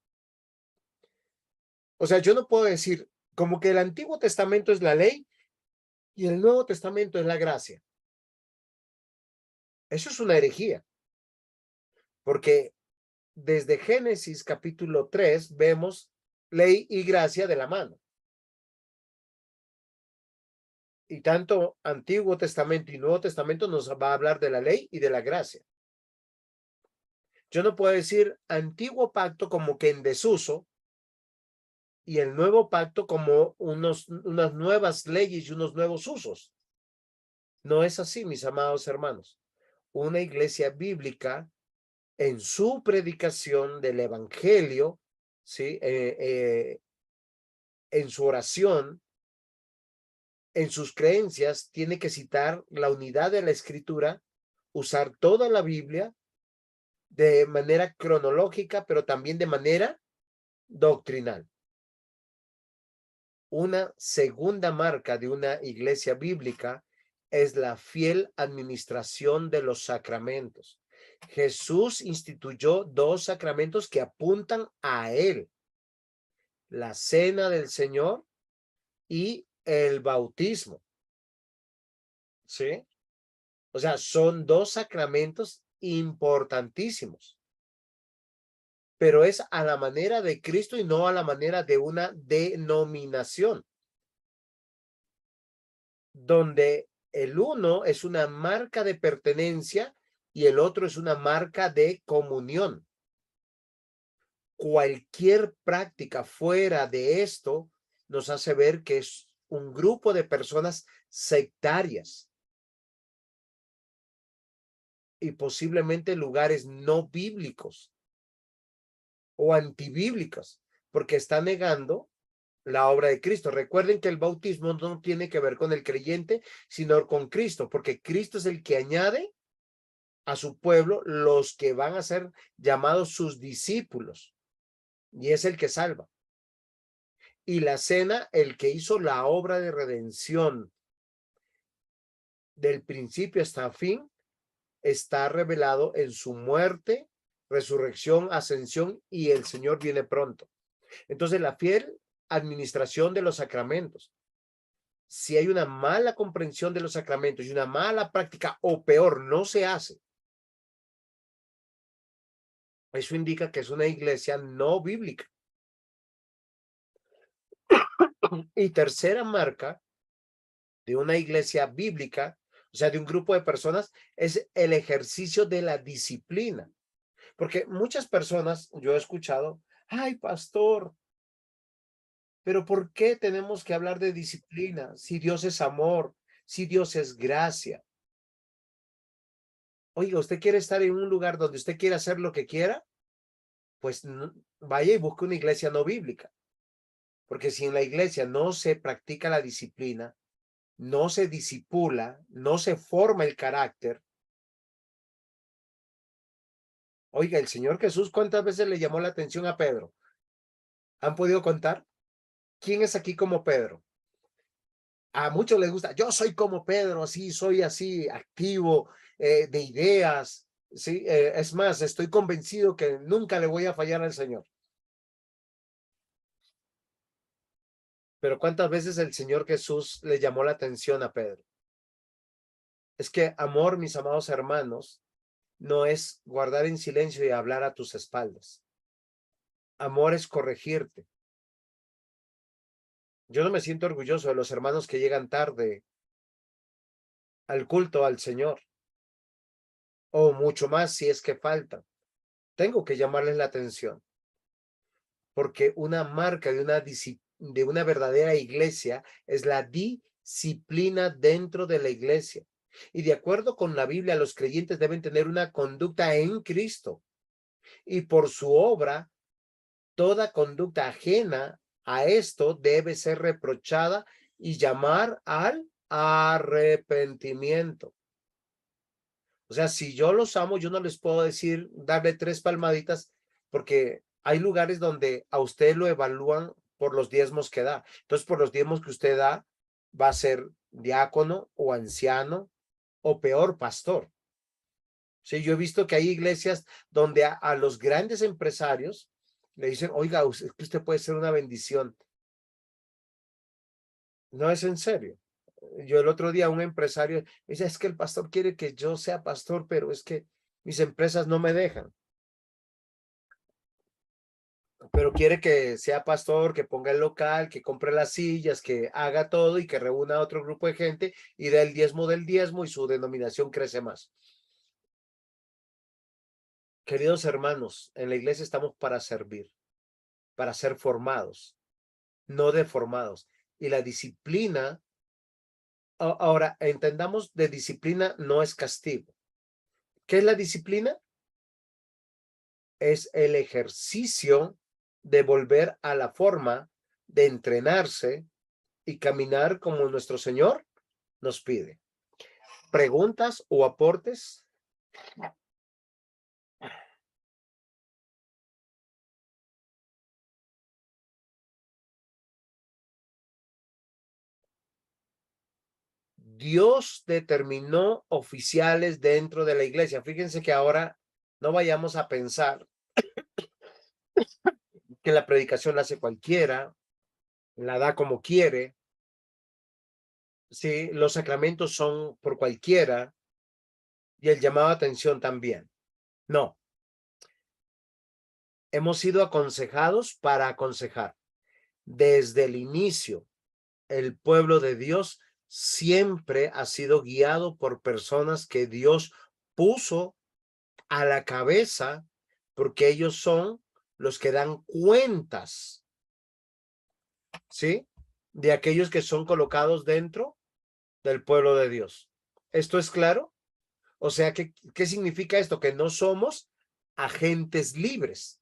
O sea, yo no puedo decir como que el Antiguo Testamento es la ley y el Nuevo Testamento es la gracia. Eso es una herejía. Porque desde Génesis capítulo 3 vemos ley y gracia de la mano. Y tanto Antiguo Testamento y Nuevo Testamento nos va a hablar de la ley y de la gracia. Yo no puedo decir Antiguo Pacto como que en desuso y el nuevo pacto como unas nuevas leyes y unos nuevos usos. No es así, mis amados hermanos. Una iglesia bíblica en su predicación del evangelio, ¿sí? En su oración, en sus creencias, tiene que citar la unidad de la escritura, usar toda la Biblia de manera cronológica, pero también de manera doctrinal. Una segunda marca de una iglesia bíblica es la fiel administración de los sacramentos. Jesús instituyó 2 sacramentos que apuntan a Él: la cena del Señor y el bautismo. ¿Sí? O sea, son 2 sacramentos importantísimos. Pero es a la manera de Cristo y no a la manera de una denominación, donde el uno es una marca de pertenencia y el otro es una marca de comunión. Cualquier práctica fuera de esto nos hace ver que es un grupo de personas sectarias y posiblemente lugares no bíblicos o antibíblicas, porque está negando la obra de Cristo. Recuerden que el bautismo no tiene que ver con el creyente, sino con Cristo, porque Cristo es el que añade a su pueblo los que van a ser llamados sus discípulos, y es el que salva. Y la cena, el que hizo la obra de redención del principio hasta fin, está revelado en su muerte, resurrección, ascensión, y el Señor viene pronto. Entonces, la fiel administración de los sacramentos. Si hay una mala comprensión de los sacramentos y una mala práctica, o peor, no se hace, eso indica que es una iglesia no bíblica. Y tercera marca de una iglesia bíblica, o sea, de un grupo de personas, es el ejercicio de la disciplina. Porque muchas personas, yo he escuchado, ay, pastor, pero ¿por qué tenemos que hablar de disciplina? Si Dios es amor, si Dios es gracia. Oiga, ¿usted quiere estar en un lugar donde usted quiere hacer lo que quiera? Pues vaya y busque una iglesia no bíblica. Porque si en la iglesia no se practica la disciplina, no se disipula, no se forma el carácter. Oiga, el Señor Jesús, ¿cuántas veces le llamó la atención a Pedro? ¿Han podido contar? ¿Quién es aquí como Pedro? A muchos les gusta, yo soy como Pedro, así, soy así, activo, de ideas, ¿sí? Es más, estoy convencido que nunca le voy a fallar al Señor. Pero ¿cuántas veces el Señor Jesús le llamó la atención a Pedro? Es que amor, mis amados hermanos, no es guardar en silencio y hablar a tus espaldas. Amor es corregirte. Yo no me siento orgulloso de los hermanos que llegan tarde al culto al Señor, o mucho más si es que faltan. Tengo que llamarles la atención, porque una marca de una verdadera iglesia es la disciplina dentro de la iglesia. Y de acuerdo con la Biblia, los creyentes deben tener una conducta en Cristo. Y por su obra, toda conducta ajena a esto debe ser reprochada y llamar al arrepentimiento. O sea, si yo los amo, yo no les puedo decir, darle 3 palmaditas, porque hay lugares donde a usted lo evalúan por los diezmos que da. Entonces, por los diezmos que usted da, va a ser diácono o anciano o peor, pastor. Sí, yo he visto que hay iglesias donde a los grandes empresarios le dicen, oiga, es que usted puede ser una bendición. No es en serio. Yo el otro día un empresario me dice, es que el pastor quiere que yo sea pastor, pero es que mis empresas no me dejan. Pero quiere que sea pastor, que ponga el local, que compre las sillas, que haga todo y que reúna a otro grupo de gente y dé el diezmo del diezmo y su denominación crece más. Queridos hermanos, en la iglesia estamos para servir, para ser formados. no deformados. Y la disciplina, ahora entendamos, de disciplina no es castigo. ¿Qué es la disciplina? Es el ejercicio de volver a la forma de entrenarse y caminar como nuestro Señor nos pide. ¿Preguntas o aportes? Dios determinó oficiales dentro de la iglesia. Fíjense que ahora no vayamos a pensar que la predicación la hace cualquiera, la da como quiere. Sí, los sacramentos son por cualquiera y el llamado a atención también. No. Hemos sido aconsejados para aconsejar. Desde el inicio, el pueblo de Dios siempre ha sido guiado por personas que Dios puso a la cabeza, porque ellos son los que dan cuentas, ¿sí? De aquellos que son colocados dentro del pueblo de Dios. ¿Esto es claro? O sea, ¿qué significa esto? Que no somos agentes libres.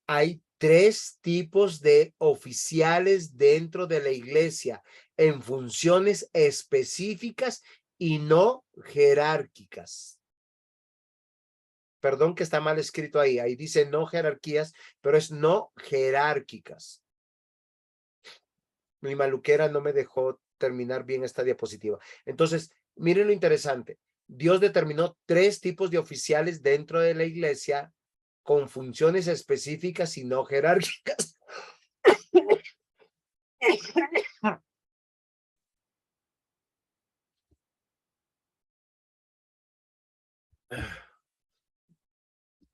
Hay 3 tipos de oficiales dentro de la iglesia en funciones específicas y no jerárquicas. Perdón que está mal escrito ahí. Ahí dice no jerarquías, pero es no jerárquicas. Mi maluquera no me dejó terminar bien esta diapositiva. Entonces, miren lo interesante. Dios determinó 3 tipos de oficiales dentro de la iglesia con funciones específicas y no jerárquicas.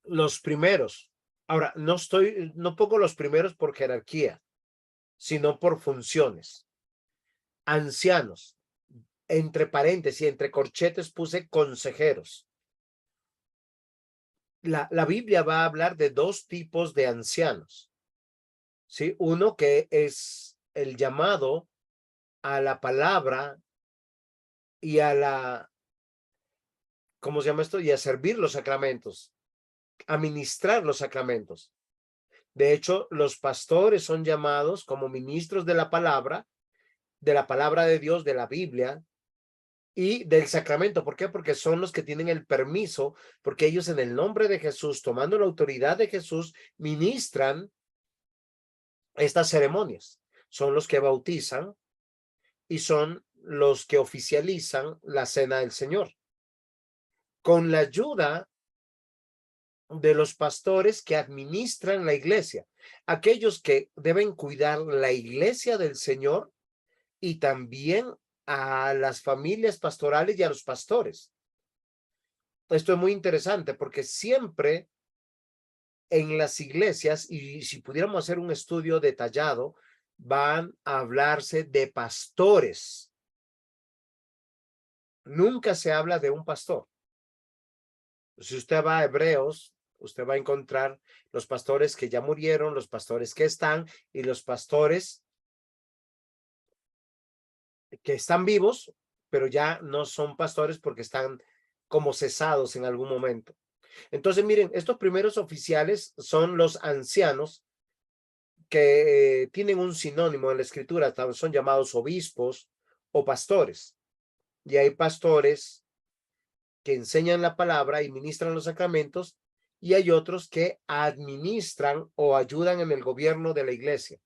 Los primeros. Ahora, no pongo los primeros por jerarquía, sino por funciones. Ancianos. Entre paréntesis, entre corchetes puse consejeros. La Biblia va a hablar de 2 tipos de ancianos. ¿Sí? Uno que es el llamado a la palabra y a la, ¿cómo se llama esto? Y a servir los sacramentos, a ministrar los sacramentos. De hecho, los pastores son llamados como ministros de la palabra de Dios, de la Biblia y del sacramento. ¿Por qué? Porque son los que tienen el permiso, porque ellos en el nombre de Jesús, tomando la autoridad de Jesús, ministran estas ceremonias. Son los que bautizan y son los que oficializan la cena del Señor. Con la ayuda de los pastores que administran la iglesia, aquellos que deben cuidar la iglesia del Señor y también a las familias pastorales y a los pastores. Esto es muy interesante porque siempre en las iglesias, y si pudiéramos hacer un estudio detallado, van a hablarse de pastores. Nunca se habla de un pastor. Si usted va a Hebreos, usted va a encontrar los pastores que ya murieron, los pastores que están y los pastores que están vivos, pero ya no son pastores porque están como cesados en algún momento. Entonces, miren, estos primeros oficiales son los ancianos que tienen un sinónimo en la escritura, son llamados obispos o pastores. Y hay pastores que enseñan la palabra y ministran los sacramentos, y hay otros que administran o ayudan en el gobierno de la iglesia.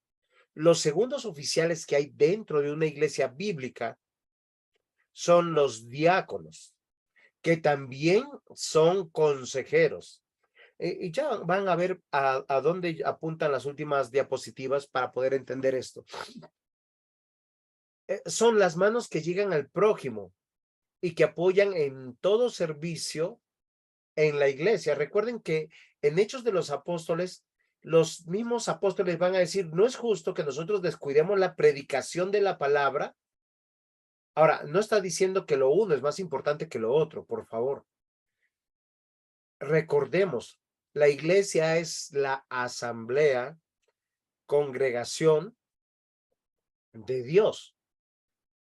Los segundos oficiales que hay dentro de una iglesia bíblica son los diáconos, que también son consejeros. Y ya van a ver a dónde apuntan las últimas diapositivas para poder entender esto. Son las manos que llegan al prójimo y que apoyan en todo servicio en la iglesia. Recuerden que en Hechos de los Apóstoles, los mismos apóstoles van a decir, no es justo que nosotros descuidemos la predicación de la palabra. Ahora, no está diciendo que lo uno es más importante que lo otro, por favor. Recordemos, la iglesia es la asamblea, congregación de Dios.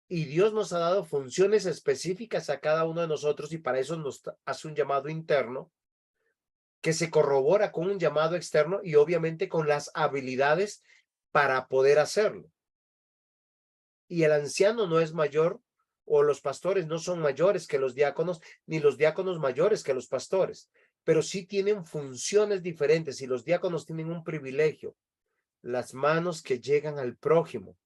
Y Dios nos ha dado funciones específicas a cada uno de nosotros y para eso nos hace un llamado interno que se corrobora con un llamado externo y obviamente con las habilidades para poder hacerlo. Y el anciano no es mayor o los pastores no son mayores que los diáconos, ni los diáconos mayores que los pastores, pero sí tienen funciones diferentes y los diáconos tienen un privilegio, las manos que llegan al prójimo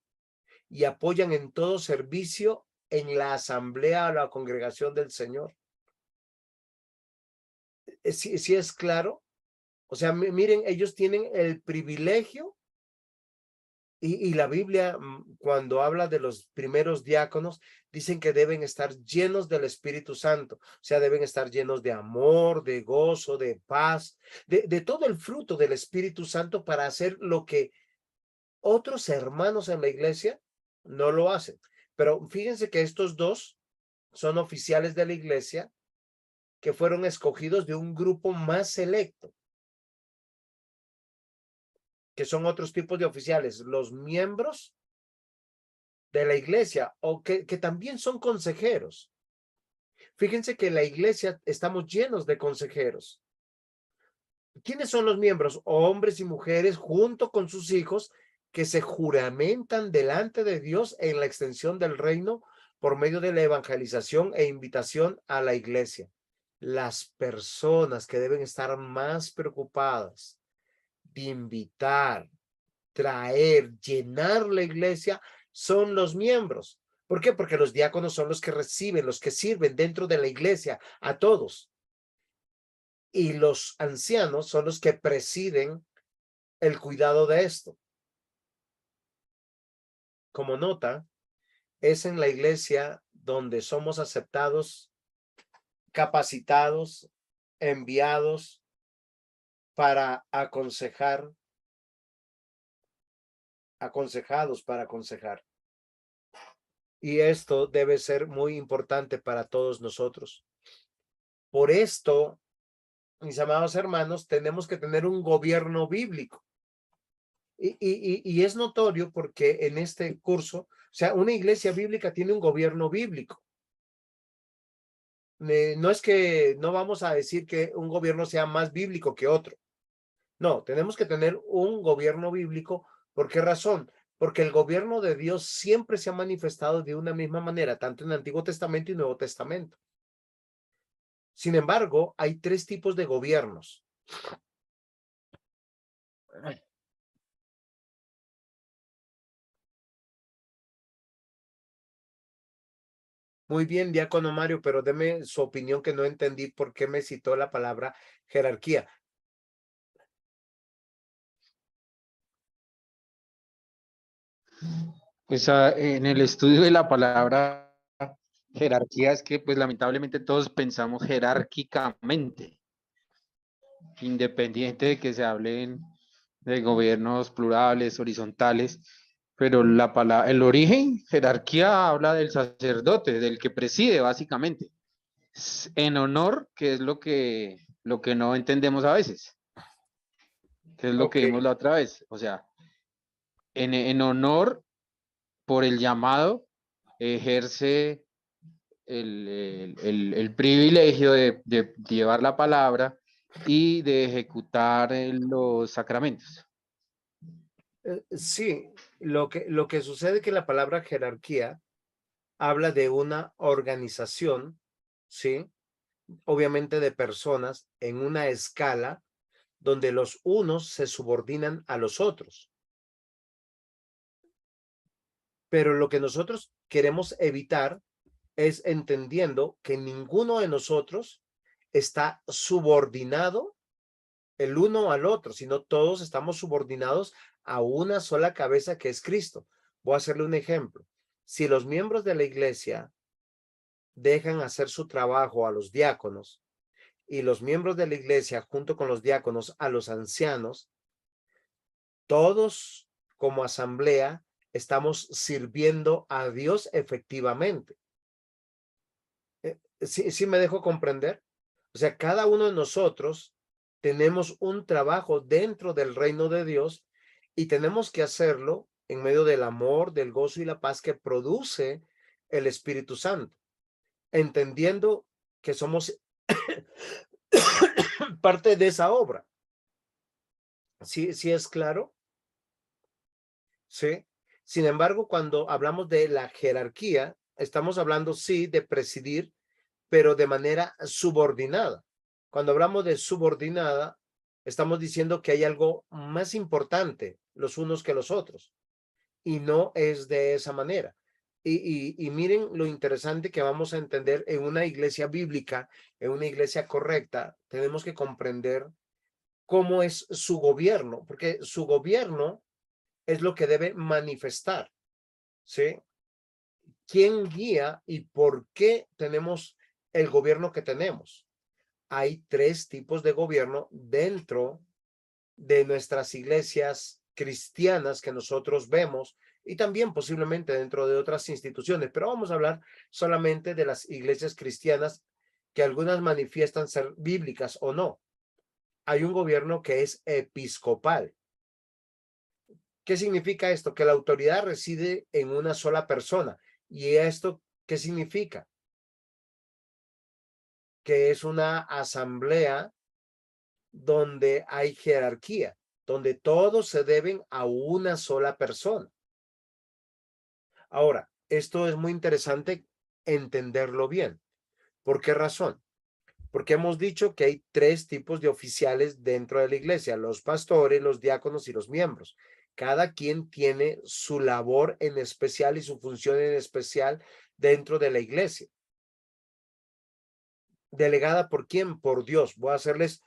y apoyan en todo servicio en la asamblea o la congregación del Señor. ¿Sí es claro? O sea, miren, ellos tienen el privilegio y la Biblia, cuando habla de los primeros diáconos, dicen que deben estar llenos del Espíritu Santo. O sea, deben estar llenos de amor, de gozo, de paz, de todo el fruto del Espíritu Santo para hacer lo que otros hermanos en la iglesia no lo hacen. Pero fíjense que estos dos son oficiales de la iglesia que fueron escogidos de un grupo más selecto, que son otros tipos de oficiales, los miembros de la iglesia o que también son consejeros. Fíjense que en la iglesia estamos llenos de consejeros. ¿Quiénes son los miembros? Hombres y mujeres junto con sus hijos que se juramentan delante de Dios en la extensión del reino por medio de la evangelización e invitación a la iglesia. Las personas que deben estar más preocupadas de invitar, traer, llenar la iglesia son los miembros. ¿Por qué? Porque los diáconos son los que reciben, los que sirven dentro de la iglesia a todos. Y los ancianos son los que presiden el cuidado de esto. Como nota, es en la iglesia donde somos aceptados, capacitados, enviados para aconsejar, aconsejados para aconsejar. Y esto debe ser muy importante para todos nosotros. Por esto, mis amados hermanos, tenemos que tener un gobierno bíblico. Y es notorio porque en este curso, o sea, una iglesia bíblica tiene un gobierno bíblico. No es que no vamos a decir que un gobierno sea más bíblico que otro. No, tenemos que tener un gobierno bíblico. ¿Por qué razón? Porque el gobierno de Dios siempre se ha manifestado de una misma manera, tanto en el Antiguo Testamento y Nuevo Testamento. Sin embargo, hay tres tipos de gobiernos. Muy bien, diácono Mario, pero deme su opinión que no entendí por qué me citó la palabra jerarquía. Pues en el estudio de la palabra jerarquía es que pues lamentablemente todos pensamos jerárquicamente, independiente de que se hablen de gobiernos plurales, horizontales, pero la palabra, el origen, jerarquía, habla del sacerdote, del que preside básicamente, en honor, que es lo que no entendemos a veces, que es lo que vimos la otra vez, o sea, en honor por el llamado, ejerce el privilegio de llevar la palabra y de ejecutar los sacramentos. Sí, lo que sucede es que la palabra jerarquía habla de una organización, ¿sí? Obviamente de personas en una escala donde los unos se subordinan a los otros. Pero lo que nosotros queremos evitar es entendiendo que ninguno de nosotros está subordinado el uno al otro, sino todos estamos subordinados a una sola cabeza que es Cristo. Voy a hacerle un ejemplo. Si los miembros de la iglesia dejan hacer su trabajo a los diáconos y los miembros de la iglesia junto con los diáconos a los ancianos, todos como asamblea estamos sirviendo a Dios efectivamente. ¿Sí me dejo comprender? O sea, cada uno de nosotros tenemos un trabajo dentro del reino de Dios y tenemos que hacerlo en medio del amor, del gozo y la paz que produce el Espíritu Santo, entendiendo que somos parte de esa obra. ¿Sí, sí es claro? Sí. Sin embargo, cuando hablamos de la jerarquía, estamos hablando, sí, de presidir, pero de manera subordinada. Cuando hablamos de subordinada, estamos diciendo que hay algo más importante los unos que los otros, y no es de esa manera. Y miren lo interesante que vamos a entender en una iglesia bíblica, en una iglesia correcta, tenemos que comprender cómo es su gobierno, porque su gobierno es lo que debe manifestar, ¿sí? ¿Quién guía y por qué tenemos el gobierno que tenemos? Hay tres tipos de gobierno dentro de nuestras iglesias cristianas que nosotros vemos y también posiblemente dentro de otras instituciones, pero vamos a hablar solamente de las iglesias cristianas que algunas manifiestan ser bíblicas o no. Hay un gobierno que es episcopal. ¿Qué significa esto? Que la autoridad reside en una sola persona. ¿Y esto qué significa? Que es una asamblea donde hay jerarquía, donde todos se deben a una sola persona. Ahora, esto es muy interesante entenderlo bien. ¿Por qué razón? Porque hemos dicho que hay tres tipos de oficiales dentro de la iglesia: los pastores, los diáconos y los miembros. Cada quien tiene su labor en especial y su función en especial dentro de la iglesia. ¿Delegada por quién? Por Dios. Voy a hacerles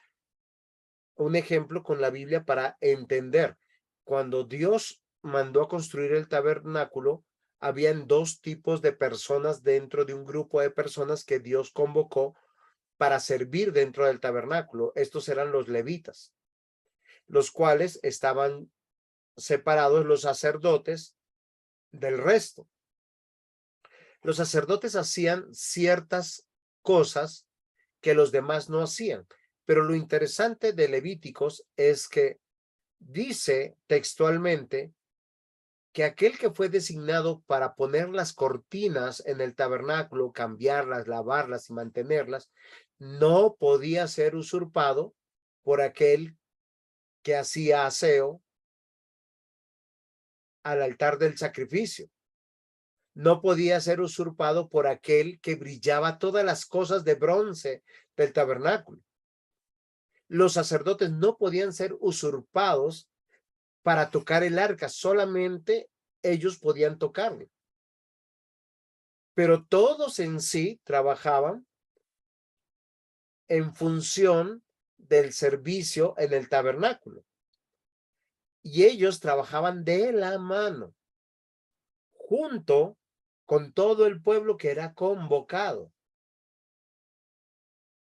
un ejemplo con la Biblia para entender. Cuando Dios mandó a construir el tabernáculo, habían dos tipos de personas dentro de un grupo de personas que Dios convocó para servir dentro del tabernáculo. Estos eran los levitas, los cuales estaban separados los sacerdotes del resto. Los sacerdotes hacían ciertas cosas que los demás no hacían, pero lo interesante de Levíticos es que dice textualmente que aquel que fue designado para poner las cortinas en el tabernáculo, cambiarlas, lavarlas y mantenerlas, no podía ser usurpado por aquel que hacía aseo al altar del sacrificio. No podía ser usurpado por aquel que brillaba todas las cosas de bronce del tabernáculo. Los sacerdotes no podían ser usurpados para tocar el arca, solamente ellos podían tocarlo. Pero todos en sí trabajaban en función del servicio en el tabernáculo. Y ellos trabajaban de la mano, junto con todo el pueblo que era convocado.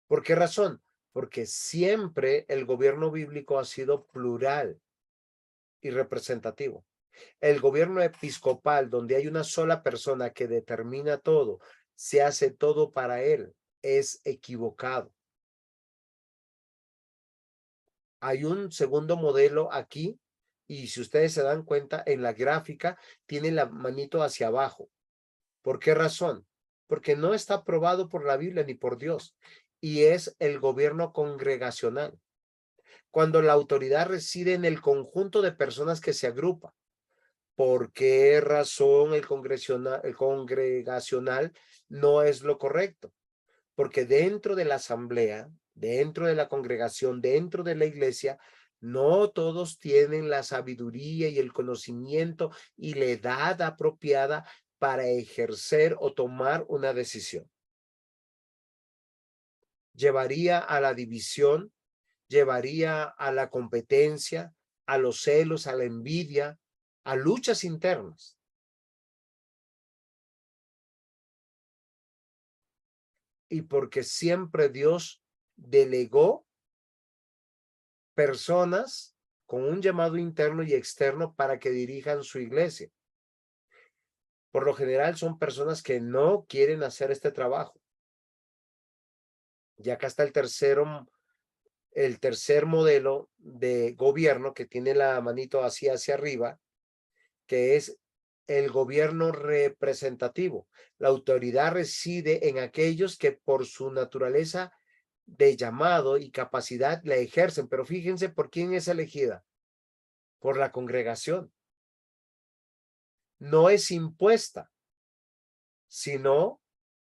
¿Por qué razón? Porque siempre el gobierno bíblico ha sido plural y representativo. El gobierno episcopal, donde hay una sola persona que determina todo, se hace todo para él, es equivocado. Hay un segundo modelo aquí, y si ustedes se dan cuenta, en la gráfica tiene la manito hacia abajo. ¿Por qué razón? Porque no está aprobado por la Biblia ni por Dios, y es el gobierno congregacional. Cuando la autoridad reside en el conjunto de personas que se agrupa. ¿Por qué razón el congregacional no es lo correcto? Porque dentro de la asamblea, dentro de la congregación, dentro de la iglesia, no todos tienen la sabiduría y el conocimiento y la edad apropiada para ejercer o tomar una decisión. Llevaría a la división, llevaría a la competencia, a los celos, a la envidia, a luchas internas. Y porque siempre Dios delegó personas con un llamado interno y externo para que dirijan su iglesia. Por lo general son personas que no quieren hacer este trabajo. Y acá está el tercer modelo de gobierno que tiene la manito así hacia arriba, que es el gobierno representativo. La autoridad reside en aquellos que por su naturaleza de llamado y capacidad la ejercen. Pero fíjense por quién es elegida. Por la congregación. No es impuesta, sino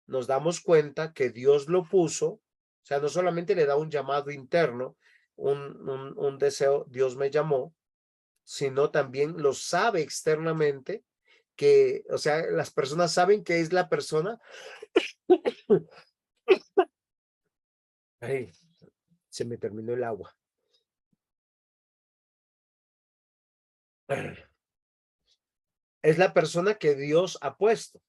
nos damos cuenta que Dios lo puso. O sea, no solamente le da un llamado interno, un deseo, Dios me llamó, sino también lo sabe externamente, que, o sea, las personas saben que es la persona. Ay, se me terminó el agua. Es la persona que Dios ha puesto.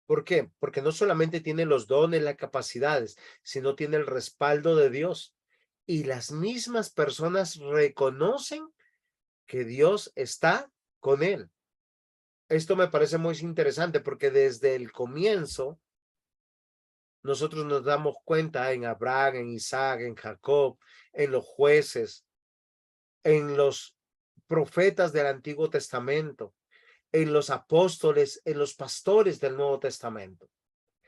¿Por qué? Porque no solamente tiene los dones, las capacidades, sino tiene el respaldo de Dios. Y las mismas personas reconocen que Dios está con él. Esto me parece muy interesante porque desde el comienzo nosotros nos damos cuenta en Abraham, en Isaac, en Jacob, en los jueces, en los profetas del Antiguo Testamento, en los apóstoles, en los pastores del Nuevo Testamento.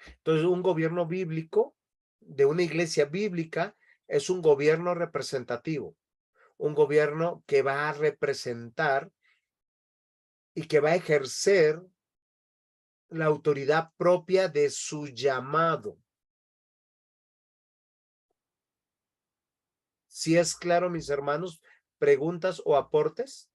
Entonces, un gobierno bíblico de una iglesia bíblica es un gobierno representativo, un gobierno que va a representar y que va a ejercer la autoridad propia de su llamado. ¿Sí es claro, mis hermanos? ¿Preguntas o aportes?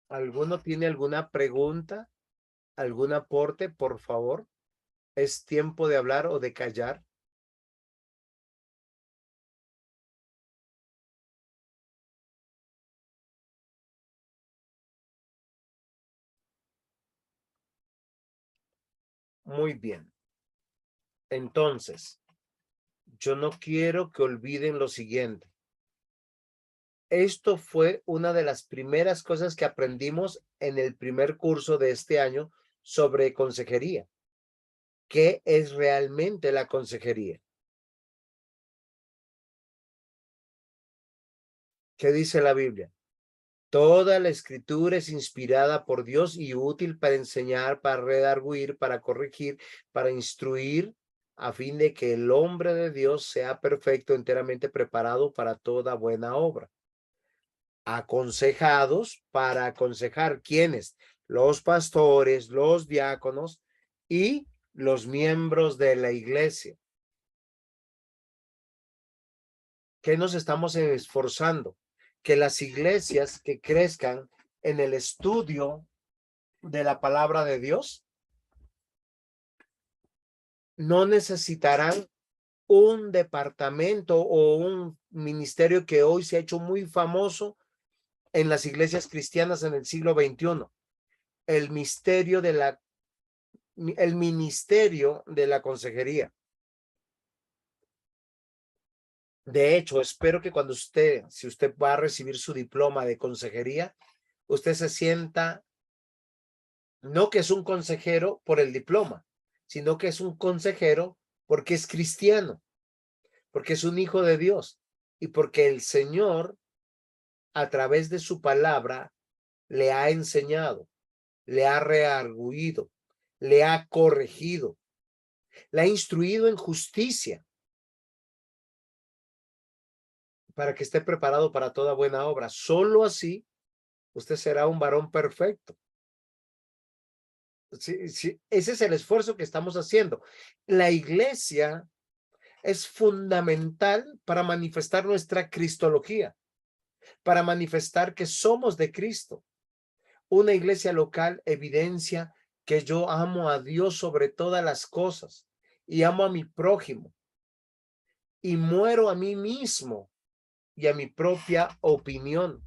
¿Alguno tiene alguna pregunta? ¿Algún aporte, por favor? ¿Es tiempo de hablar o de callar? Muy bien. Entonces, yo no quiero que olviden lo siguiente. Esto fue una de las primeras cosas que aprendimos en el primer curso de este año sobre consejería. ¿Qué es realmente la consejería? ¿Qué dice la Biblia? Toda la escritura es inspirada por Dios y útil para enseñar, para redarguir, para corregir, para instruir, a fin de que el hombre de Dios sea perfecto, enteramente preparado para toda buena obra. Aconsejados para aconsejar, ¿quiénes? Los pastores, los diáconos y los miembros de la iglesia. ¿Qué nos estamos esforzando? Que las iglesias que crezcan en el estudio de la palabra de Dios no necesitarán un departamento o un ministerio que hoy se ha hecho muy famoso en las iglesias cristianas en el siglo XXI. El ministerio de la consejería. De hecho, espero que cuando si usted va a recibir su diploma de consejería, usted se sienta, no que es un consejero por el diploma, sino que es un consejero porque es cristiano, porque es un hijo de Dios y porque el Señor, a través de su palabra, le ha enseñado, le ha redarguido, le ha corregido, le ha instruido en justicia, para que esté preparado para toda buena obra. Solo así usted será un varón perfecto. Sí, sí, ese es el esfuerzo que estamos haciendo. La iglesia es fundamental para manifestar nuestra cristología, para manifestar que somos de Cristo. Una iglesia local evidencia que yo amo a Dios sobre todas las cosas y amo a mi prójimo y muero a mí mismo y a mi propia opinión.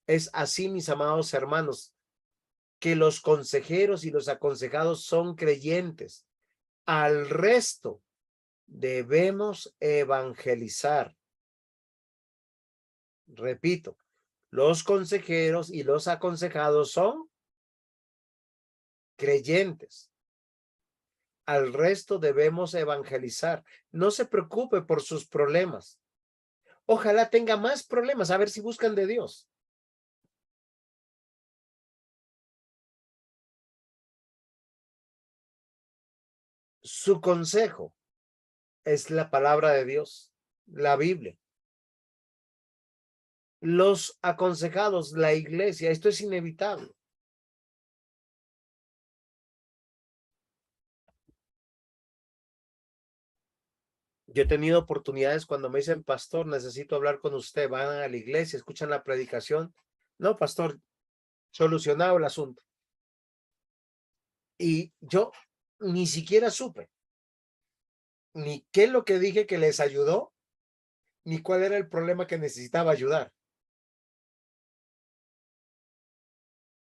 Es así, mis amados hermanos, que los consejeros y los aconsejados son creyentes. Al resto debemos evangelizar. Repito, los consejeros y los aconsejados son creyentes. Al resto debemos evangelizar. No se preocupe por sus problemas. Ojalá tenga más problemas, a ver si buscan de Dios. Su consejo es la palabra de Dios, la Biblia. Los aconsejados, la iglesia, esto es inevitable. Yo he tenido oportunidades cuando me dicen, pastor, necesito hablar con usted, van a la iglesia, escuchan la predicación. No, pastor, solucionado el asunto. Y yo ni siquiera supe ni qué es lo que dije que les ayudó, ni cuál era el problema que necesitaba ayudar.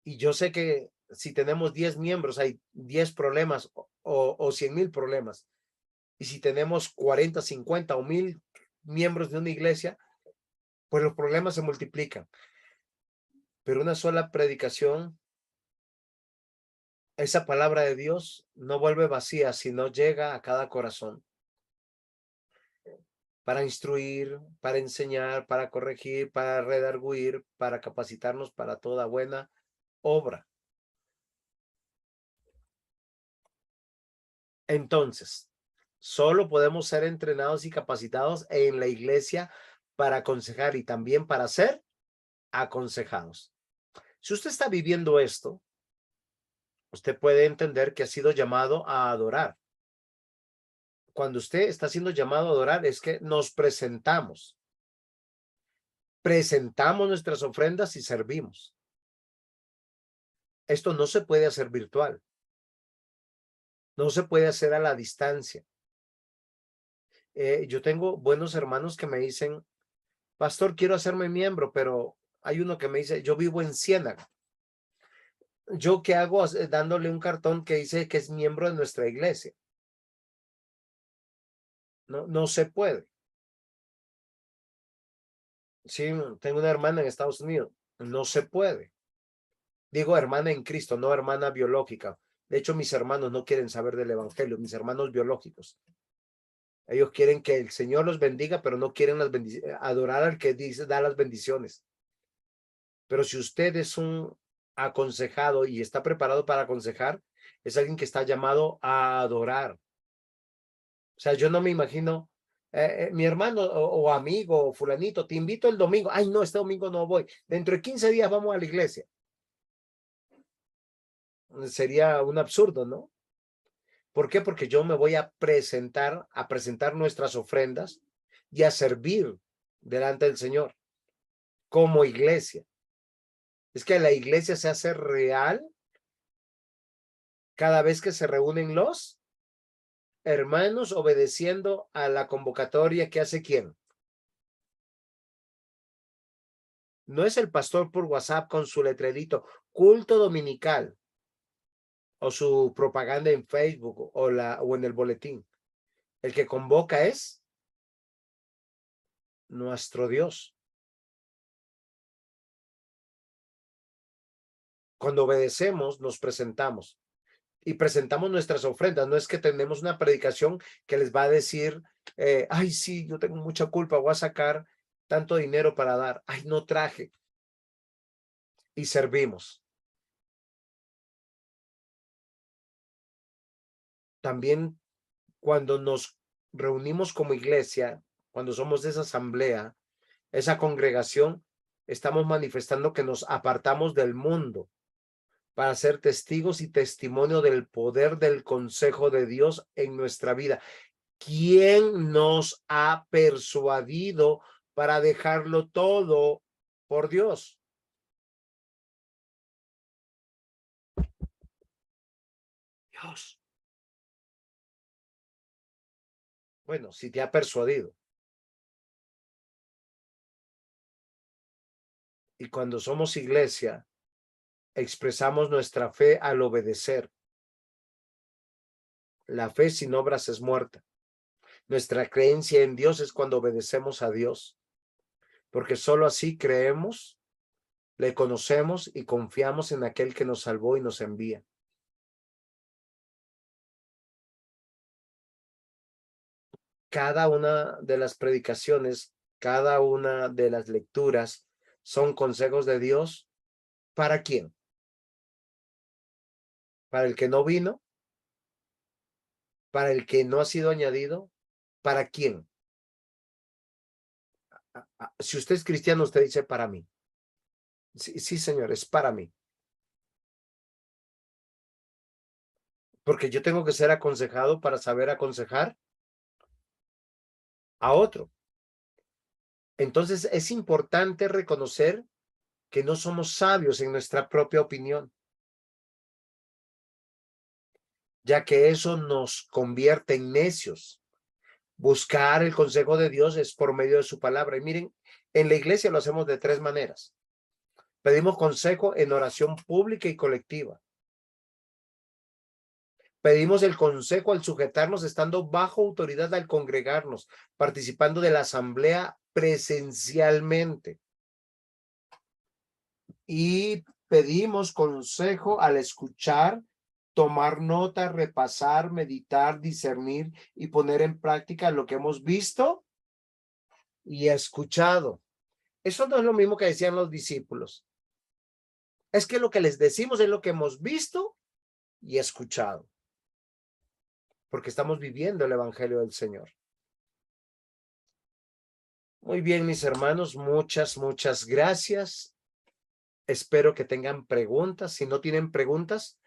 Y yo sé que si tenemos 10 miembros, hay 10 problemas o 100,000 problemas. Y si tenemos 40, 50 o 1,000 miembros de una iglesia, pues los problemas se multiplican. Pero una sola predicación, esa palabra de Dios no vuelve vacía, sino llega a cada corazón. Para instruir, para enseñar, para corregir, para redarguir, para capacitarnos para toda buena obra. Entonces, solo podemos ser entrenados y capacitados en la iglesia para aconsejar y también para ser aconsejados. Si usted está viviendo esto, usted puede entender que ha sido llamado a adorar. Cuando usted está siendo llamado a adorar es que nos presentamos nuestras ofrendas y servimos. Esto no se puede hacer virtual. No se puede hacer a la distancia. Yo tengo buenos hermanos que me dicen, pastor, quiero hacerme miembro, pero hay uno que me dice, yo vivo en Ciénaga. ¿Yo qué hago dándole un cartón que dice que es miembro de nuestra iglesia? No se puede. Sí, tengo una hermana en Estados Unidos. No se puede. Digo hermana en Cristo, no hermana biológica. De hecho, mis hermanos no quieren saber del evangelio, mis hermanos biológicos. Ellos quieren que el Señor los bendiga, pero no quieren adorar al que dice, da las bendiciones. Pero si usted es un aconsejado y está preparado para aconsejar, es alguien que está llamado a adorar. O sea, yo no me imagino, mi hermano o amigo o fulanito, te invito el domingo. Ay, no, este domingo no voy. Dentro de 15 días vamos a la iglesia. Sería un absurdo, ¿no? ¿Por qué? Porque yo me voy a presentar nuestras ofrendas y a servir delante del Señor como iglesia. Es que la iglesia se hace real cada vez que se reúnen los hermanos obedeciendo a la convocatoria que hace quién. No es el pastor por WhatsApp con su letrerito, culto dominical, o su propaganda en Facebook o en el boletín. El que convoca es nuestro Dios. Cuando obedecemos, nos presentamos y presentamos nuestras ofrendas. No es que tenemos una predicación que les va a decir, ay, sí, yo tengo mucha culpa, voy a sacar tanto dinero para dar. Ay, no traje. Y servimos. También cuando nos reunimos como iglesia, cuando somos de esa asamblea, esa congregación, estamos manifestando que nos apartamos del mundo para ser testigos y testimonio del poder del consejo de Dios en nuestra vida. ¿Quién nos ha persuadido para dejarlo todo por Dios? Dios. Bueno, si te ha persuadido. Y cuando somos iglesia, expresamos nuestra fe al obedecer. La fe sin obras es muerta. Nuestra creencia en Dios es cuando obedecemos a Dios, porque solo así creemos, le conocemos y confiamos en aquel que nos salvó y nos envía. cada una de las predicaciones, cada una de las lecturas son consejos de Dios. ¿Para quién? ¿Para el que no vino? ¿Para el que no ha sido añadido? ¿Para quién? Si usted es cristiano, usted dice para mí. Sí, sí, señor, es para mí. Porque yo tengo que ser aconsejado para saber aconsejar a otro. Entonces es importante reconocer que no somos sabios en nuestra propia opinión, ya que eso nos convierte en necios. Buscar el consejo de Dios es por medio de su palabra. Y miren, en la iglesia lo hacemos de 3 maneras. Pedimos consejo en oración pública y colectiva. Pedimos el consejo al sujetarnos estando bajo autoridad al congregarnos, participando de la asamblea presencialmente. Y pedimos consejo al escuchar, tomar nota, repasar, meditar, discernir y poner en práctica lo que hemos visto y escuchado. Eso no es lo mismo que decían los discípulos. Es que lo que les decimos es lo que hemos visto y escuchado, porque estamos viviendo el evangelio del Señor. Muy bien, mis hermanos, muchas gracias. Espero que tengan preguntas. Si no tienen preguntas,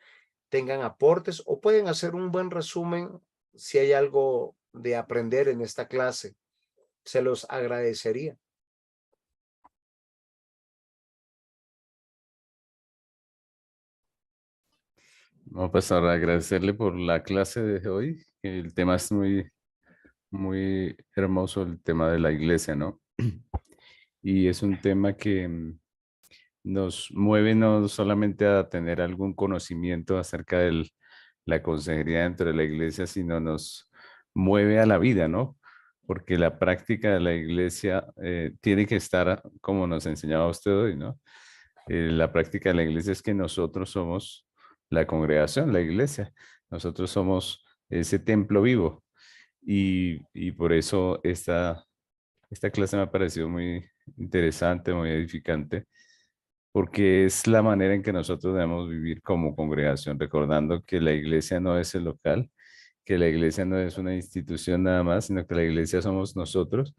tengan aportes o pueden hacer un buen resumen si hay algo de aprender en esta clase. Se los agradecería. No, pues ahora agradecerle por la clase de hoy. El tema es muy hermoso, el tema de la iglesia, ¿no? Y es un tema que nos mueve no solamente a tener algún conocimiento acerca de la consejería dentro de la iglesia, sino nos mueve a la vida, ¿no? Porque la práctica de la iglesia tiene que estar, como nos enseñaba usted hoy, ¿no? La práctica de la iglesia es que nosotros somos la congregación, la iglesia. Nosotros somos ese templo vivo. Y por eso esta clase me ha parecido muy interesante, muy edificante, porque es la manera en que nosotros debemos vivir como congregación, recordando que la iglesia no es el local, que la iglesia no es una institución nada más, sino que la iglesia somos nosotros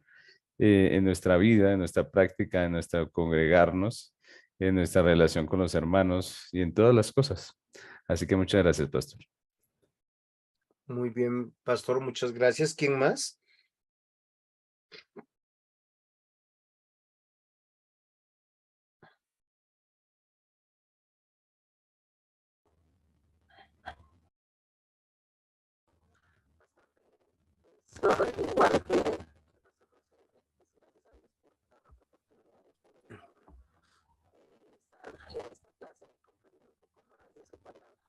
en nuestra vida, en nuestra práctica, en nuestra congregarnos, en nuestra relación con los hermanos y en todas las cosas. Así que muchas gracias, pastor. Muy bien, pastor, muchas gracias. ¿Quién más?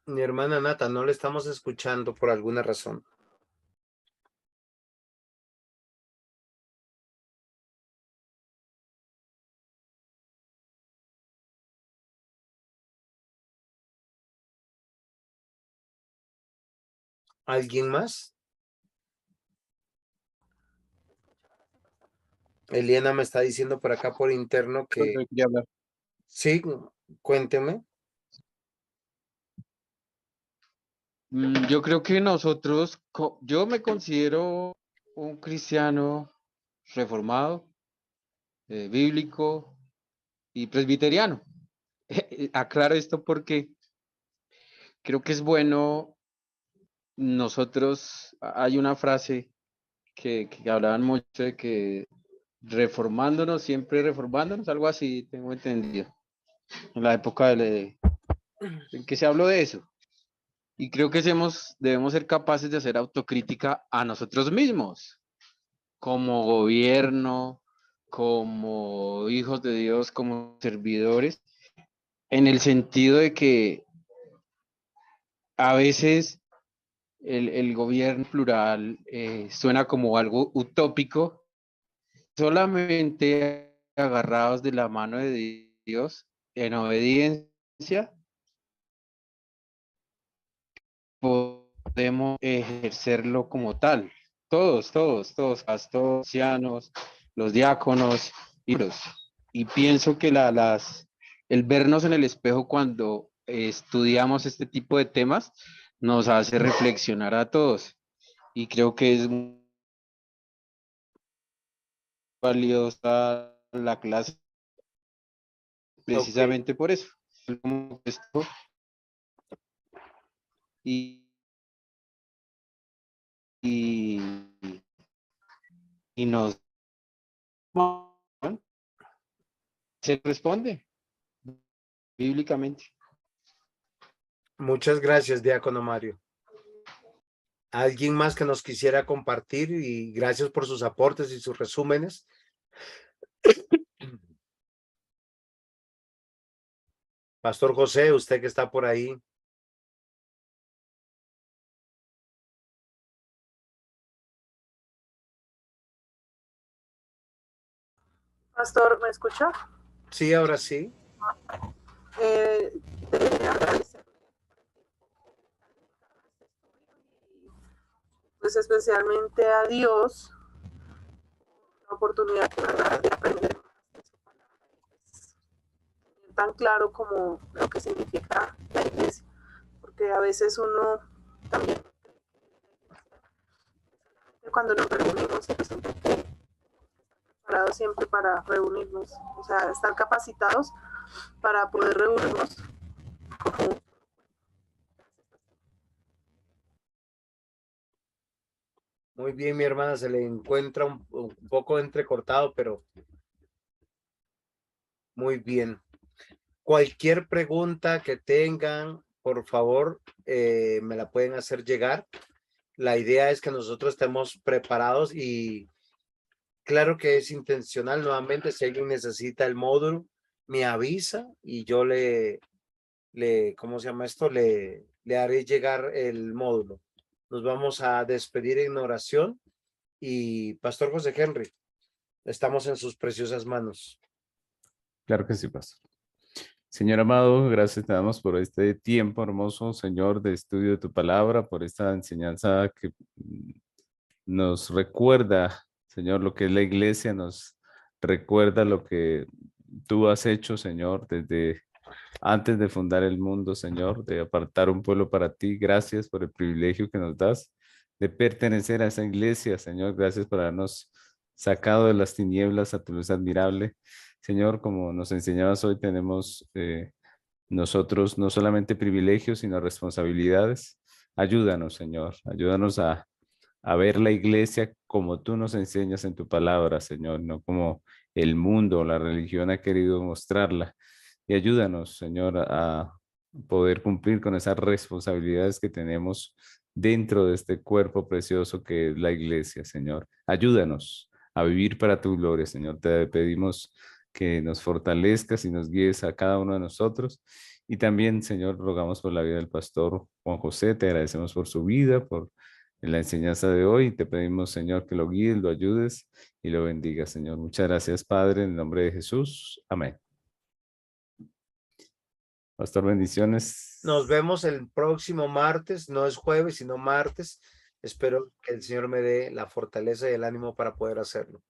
Mi hermana Nata, no le estamos escuchando por alguna razón. ¿Alguien más? Eliana me está diciendo por acá por interno que Yo quería hablar. sí, cuénteme. Yo creo que nosotros, yo me considero un cristiano reformado, bíblico y presbiteriano. Aclaro esto porque creo que es bueno nosotros, hay una frase que hablaban mucho de que reformándonos, siempre reformándonos, algo así, tengo entendido, en la época en que se habló de eso. Y creo que debemos ser capaces de hacer autocrítica a nosotros mismos, como gobierno, como hijos de Dios, como servidores, en el sentido de que a veces el gobierno plural suena como algo utópico, solamente agarrados de la mano de Dios en obediencia podemos ejercerlo como tal. todos, pastores, ancianos, los diáconos y pienso que el vernos en el espejo cuando estudiamos este tipo de temas nos hace reflexionar a todos y creo que es muy valiosa la clase precisamente por eso. Como esto, y, y, y nos se responde bíblicamente. Muchas gracias, diácono Mario. ¿Alguien más que nos quisiera compartir? Y gracias por sus aportes y sus resúmenes. Pastor José, usted que está por ahí. Pastor, ¿me escucha? Sí, ahora sí. Pues especialmente a Dios, la oportunidad de aprender tan claro como lo que significa la iglesia, porque a veces uno también, cuando nos reunimos, preparados siempre para reunirnos, o sea, estar capacitados para poder reunirnos como. Muy bien, mi hermana, se le encuentra un poco entrecortado, pero muy bien. Cualquier pregunta que tengan, por favor, me la pueden hacer llegar. La idea es que nosotros estemos preparados y claro que es intencional. Nuevamente, si alguien necesita el módulo, me avisa y yo ¿cómo se llama esto? Le haré llegar el módulo. Nos vamos a despedir en oración y Pastor José Henry, estamos en sus preciosas manos. Claro que sí, pastor. Señor amado, gracias te damos por este tiempo hermoso, Señor, de estudio de tu palabra, por esta enseñanza que nos recuerda, Señor, lo que es la iglesia, nos recuerda lo que tú has hecho, Señor, desde antes de fundar el mundo, Señor, de apartar un pueblo para ti. Gracias por el privilegio que nos das de pertenecer a esa iglesia, Señor. Gracias por habernos sacado de las tinieblas a tu luz admirable. Señor, como nos enseñabas hoy, tenemos nosotros no solamente privilegios, sino responsabilidades. Ayúdanos, Señor. Ayúdanos a ver la iglesia como tú nos enseñas en tu palabra, Señor, no como el mundo o la religión ha querido mostrarla. Y ayúdanos, Señor, a poder cumplir con esas responsabilidades que tenemos dentro de este cuerpo precioso que es la iglesia, Señor. Ayúdanos a vivir para tu gloria, Señor. Te pedimos que nos fortalezcas y nos guíes a cada uno de nosotros. Y también, Señor, rogamos por la vida del pastor Juan José. Te agradecemos por su vida, por la enseñanza de hoy. Te pedimos, Señor, que lo guíes, lo ayudes y lo bendiga, Señor. Muchas gracias, Padre, en el nombre de Jesús. Amén. Pastor, bendiciones. Nos vemos el próximo martes, no es jueves, sino martes. Espero que el Señor me dé la fortaleza y el ánimo para poder hacerlo.